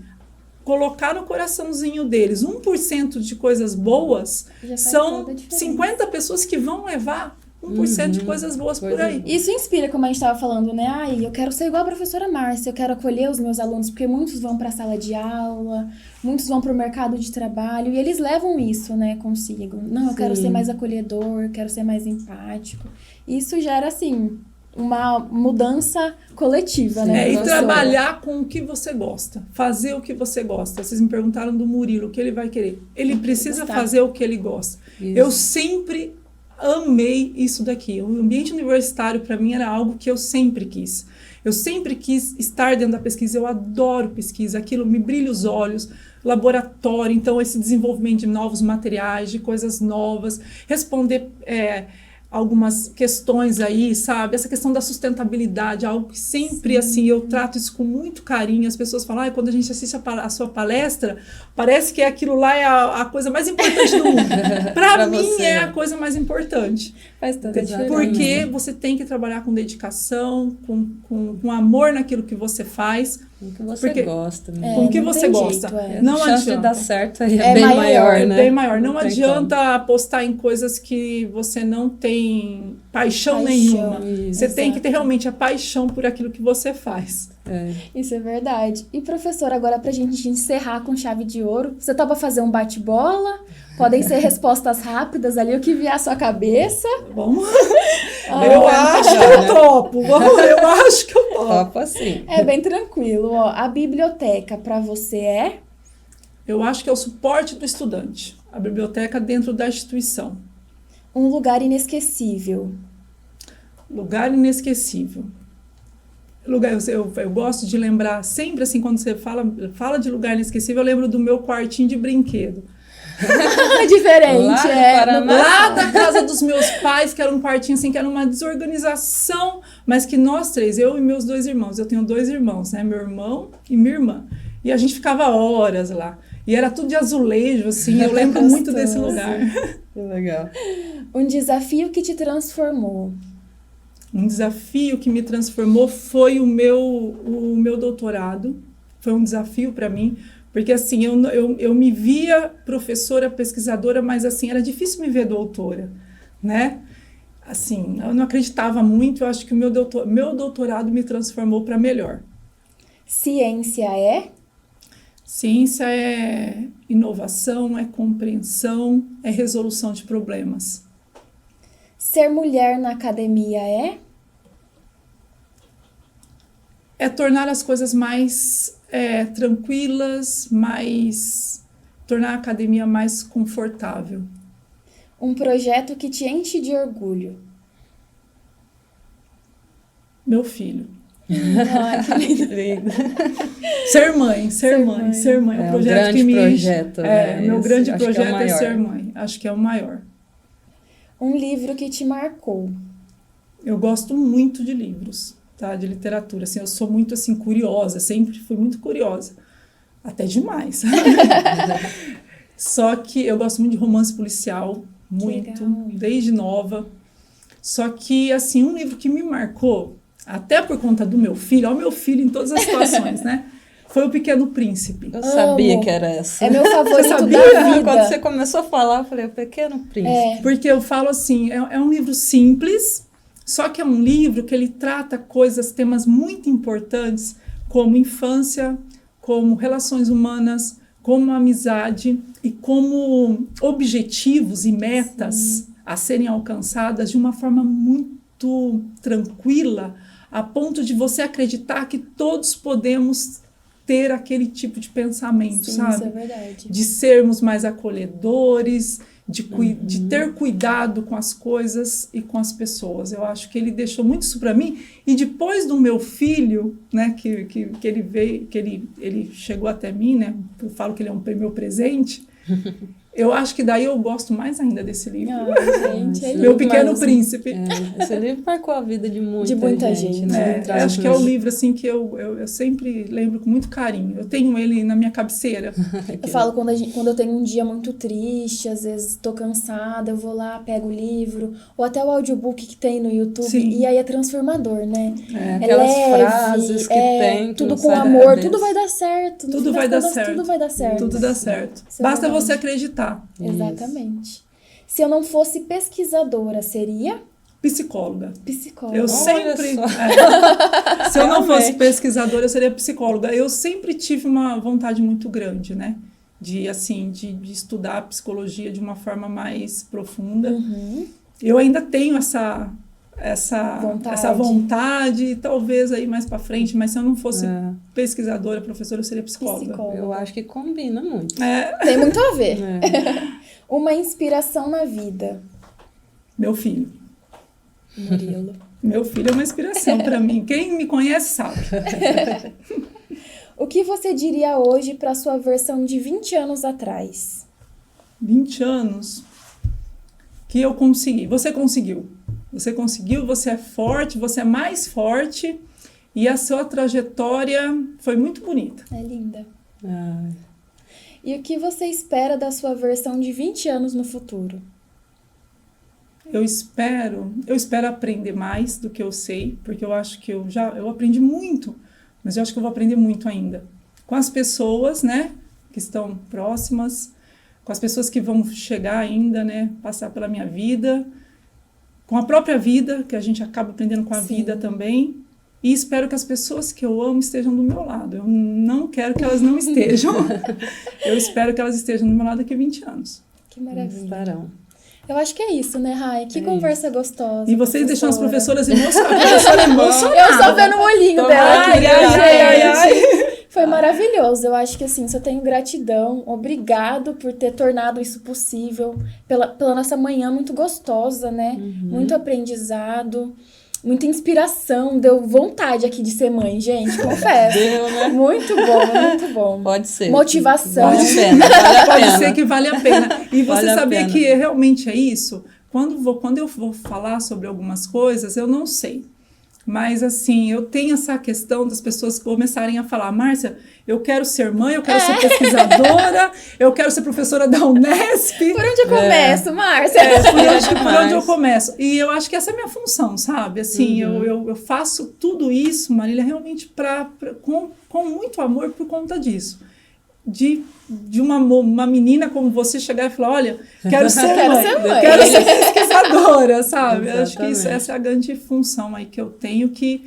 colocar no coraçãozinho deles 1% de coisas boas, são 50 pessoas que vão levar 1% de coisas boas por aí. Isso inspira, como a gente estava falando, né? Ai, eu quero ser igual a professora Márcia, eu quero acolher os meus alunos, porque muitos vão para a sala de aula, muitos vão para o mercado de trabalho, e eles levam isso, né, consigo. Não, eu quero ser mais acolhedor, quero ser mais empático. Isso gera, assim, uma mudança coletiva, né? E trabalhar com o que você gosta, fazer o que você gosta. Vocês me perguntaram do Murilo, o que ele vai querer. Ele precisa fazer o que ele gosta. Isso. Eu sempre amei isso daqui. O ambiente universitário, para mim, era algo que eu sempre quis. Eu sempre quis estar dentro da pesquisa. Eu adoro pesquisa. Aquilo me brilha os olhos. Laboratório, então, esse desenvolvimento de novos materiais, de coisas novas. Responder algumas questões aí, sabe? Essa questão da sustentabilidade, algo que sempre, assim, eu trato isso com muito carinho. As pessoas falam, quando a gente assiste a sua palestra, parece que aquilo lá é a coisa mais importante do mundo. Para mim, é a coisa mais importante. Faz tanta diferença. Porque você tem que trabalhar com dedicação, com amor naquilo que você faz. Com o que você gosta. Com o que você gosta. Não adianta. A chance de dar certo aí é bem maior, né? É bem maior. Não adianta apostar em coisas que você não tem paixão nenhuma. Você tem que ter realmente a paixão por aquilo que você faz. Isso é verdade. E, professora, agora pra gente encerrar com chave de ouro, você topa fazer um bate-bola? Podem ser respostas rápidas ali, o que vier à sua cabeça. Vamos. Eu acho que eu topo. Eu acho que eu topo. Topa sim. É bem tranquilo. Ó, a biblioteca para você é? Eu acho que é o suporte do estudante. A biblioteca dentro da instituição. Um lugar inesquecível. Lugar inesquecível. Eu gosto de lembrar sempre assim, quando você fala de lugar inesquecível, eu lembro do meu quartinho de brinquedo. É diferente, lá da casa dos meus pais, que era um quartinho assim, que era uma desorganização, mas que nós três, eu e meus 2 irmãos, eu tenho 2 irmãos, né, meu irmão e minha irmã, e a gente ficava horas lá, e era tudo de azulejo, assim, eu lembro muito desse lugar. Que legal. Um desafio que te transformou. Um desafio que me transformou foi o meu doutorado, foi um desafio para mim, porque assim, eu me via professora, pesquisadora, mas assim, era difícil me ver doutora, né? Assim, eu não acreditava muito, eu acho que o meu doutorado me transformou para melhor. Ciência é? Ciência é inovação, é compreensão, é resolução de problemas. Ser mulher na academia é? É tornar as coisas mais tranquilas, tornar a academia mais confortável. Um projeto que te enche de orgulho. Meu filho. Ai, que lindo. Ser mãe. É um projeto que me projeto, né? Meu grande projeto é ser mãe. Acho que é o maior. Um livro que te marcou. Eu gosto muito de livros. Tá, de literatura, assim, eu sou muito assim curiosa, sempre fui muito curiosa, até demais. Só que eu gosto muito de romance policial, muito, desde nova. Só que assim, um livro que me marcou, até por conta do meu filho, meu filho em todas as situações, né? Foi O Pequeno Príncipe. Eu sabia que era essa. É meu favorito da vida. Quando você começou a falar, eu falei, O Pequeno Príncipe. Porque eu falo assim, é um livro simples. Só que é um livro que ele trata temas muito importantes, como infância, como relações humanas, como amizade e como objetivos e metas a serem alcançadas de uma forma muito tranquila, a ponto de você acreditar que todos podemos ter aquele tipo de pensamento, Sim, sabe? isso é verdade. De sermos mais acolhedores, de ter cuidado com as coisas e com as pessoas. Eu acho que ele deixou muito isso para mim. E depois do meu filho, né, que ele veio, que ele chegou até mim, né, eu falo que ele é um meu presente. Eu acho que daí eu gosto mais ainda desse livro. Gente, é Meu lindo. Pequeno Mas, Príncipe. Esse livro marcou a vida de muita gente, né? Acho que é o livro assim, que eu sempre lembro com muito carinho. Eu tenho ele na minha cabeceira. Eu falo quando eu tenho um dia muito triste, às vezes tô cansada, eu vou lá, pego o livro, ou até o audiobook que tem no YouTube, Sim. e aí é transformador, né? Aquelas leve, frases que tem. Que tudo não com sai da amor, cabeça. tudo vai dar certo. Tudo vai dar certo. Tudo vai dar certo. Tudo dá certo. Isso é Basta verdade. você acreditar. Exatamente. Se eu não fosse pesquisadora, seria Psicóloga. psicóloga. Eu Olha sempre. só. Se eu não fosse Realmente. pesquisadora, eu seria psicóloga. Eu sempre tive uma vontade muito grande, né? De estudar psicologia de uma forma mais profunda. Uhum. Eu ainda tenho essa vontade, e talvez aí mais para frente, mas se eu não fosse pesquisadora, professora, eu seria psicóloga. Eu acho que combina muito. Tem muito a ver. É. Uma inspiração na vida. Meu filho. Murilo. Meu filho é uma inspiração para mim. Quem me conhece sabe. O que você diria hoje para sua versão de 20 anos atrás? 20 anos que eu consegui. Você conseguiu. Você conseguiu, você é forte, você é mais forte e a sua trajetória foi muito bonita. É linda. Ai. E o que você espera da sua versão de 20 anos no futuro? Eu espero aprender mais do que eu sei, porque eu acho que eu aprendi muito, mas eu acho que eu vou aprender muito ainda. Com as pessoas, né, que estão próximas, com as pessoas que vão chegar ainda, né, passar pela minha vida, com a própria vida, que a gente acaba aprendendo com a vida também. E espero que as pessoas que eu amo estejam do meu lado. Eu não quero que elas não estejam. Eu espero que elas estejam do meu lado daqui a 20 anos. Que maravilha. Estarão. Eu acho que é isso, né, Rai? Que conversa gostosa. E vocês deixam as professora. professoras emocionadas. Eu só vendo o olhinho dela aqui. Ai. Foi maravilhoso. Eu acho que, assim, só tenho gratidão. Obrigado por ter tornado isso possível. Pela nossa manhã muito gostosa, né? Muito aprendizado. Muita inspiração. Deu vontade aqui de ser mãe, gente. Confesso. Deu, né? Muito bom. Pode ser. Motivação. Vale a pena. Vale a Pode pena. ser que vale a pena. E você Vale a saber pena. que realmente é isso. Quando eu vou falar sobre algumas coisas, eu não sei. Mas, assim, eu tenho essa questão das pessoas começarem a falar: Márcia, eu quero ser mãe, eu quero ser pesquisadora, eu quero ser professora da Unesp. Por onde eu começo, Márcia? Por onde eu começo. E eu acho que essa é a minha função, sabe? Assim, eu faço tudo isso, Marília, realmente com muito amor por conta disso. De uma menina como você chegar e falar: olha, quero ser mãe, quero ser pesquisadora, sabe? Eu acho que essa é a grande função aí que eu tenho, que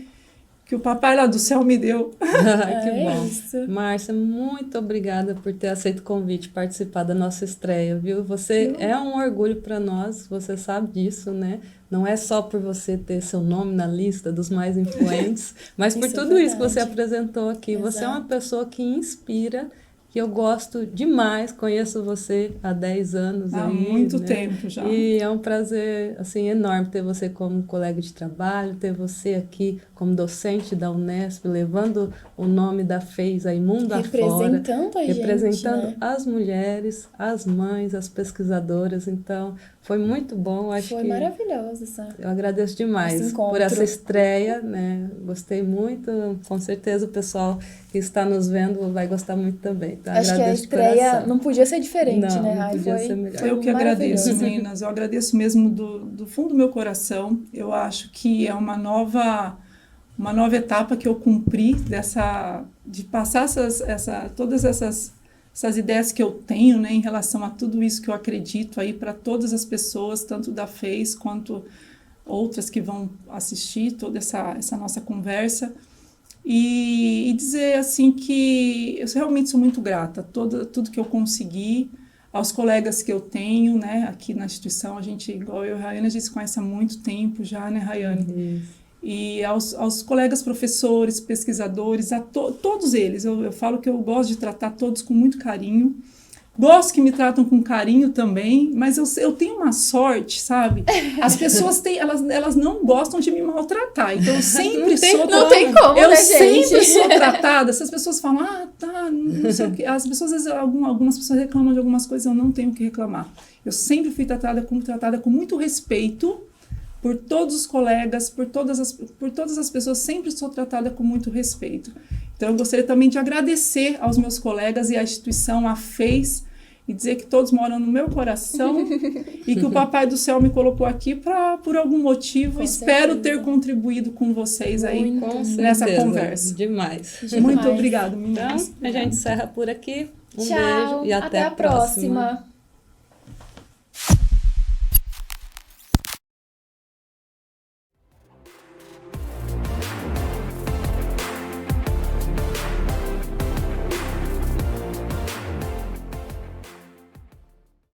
o papai lá do céu me deu. Que bom. Isso. Márcia, muito obrigada por ter aceito o convite, participar da nossa estreia, viu? Você é um orgulho para nós, você sabe disso, né? Não é só por você ter seu nome na lista dos mais influentes, mas por Isso é tudo isso que verdade. você apresentou aqui. Exato. Você é uma pessoa que inspira, que eu gosto demais, conheço você há 10 anos Há aí, muito né? tempo já. E é um prazer, assim, enorme ter você como colega de trabalho, ter você aqui como docente da Unesp, levando o nome da FEIS aí mundo afora, Representando a gente, representando né? as mulheres, as mães, as pesquisadoras. Então, foi muito bom. Acho Foi que maravilhoso essa. eu agradeço demais Esse encontro. por essa estreia, né? Gostei muito, com certeza o pessoal que está nos vendo vai gostar muito também. Então, Acho que a agradeço de estreia coração. não podia ser diferente, Não, né, não Rai? podia ser melhor. Foi Eu que agradeço, maravilhoso. meninas. Eu agradeço mesmo do fundo do meu coração. Eu acho que é uma nova etapa que eu cumpri de passar todas essas ideias que eu tenho, né, em relação a tudo isso que eu acredito aí para todas as pessoas, tanto da FEIS quanto outras que vão assistir toda essa nossa conversa. E dizer assim que eu realmente sou muito grata tudo que eu consegui, aos colegas que eu tenho, né, aqui na instituição. A gente, igual eu e a Rayane, a gente se conhece há muito tempo já, né, Rayane? Isso. E aos colegas professores, pesquisadores, todos eles. Eu falo que eu gosto de tratar todos com muito carinho. Gosto que me tratam com carinho também, mas eu tenho uma sorte, sabe? As pessoas elas não gostam de me maltratar, então eu sempre sou tratada. Não tem como, eu né, sempre gente? sou tratada. Se as pessoas falam, tá, não sei o quê. As pessoas, às vezes, algumas pessoas reclamam de algumas coisas, eu não tenho o que reclamar. Eu sempre fui tratada com muito respeito por todos os colegas, por todas as pessoas, sempre sou tratada com muito respeito. Então, eu gostaria também de agradecer aos meus colegas e à instituição, à FEIS, e dizer que todos moram no meu coração e que o Papai do Céu me colocou aqui por algum motivo. Com Espero certeza. ter contribuído com vocês aí Com nessa certeza. conversa. Demais. Muito Demais. obrigada, Então, meninas. a gente encerra por aqui. Um Tchau, beijo e até a próxima. próxima.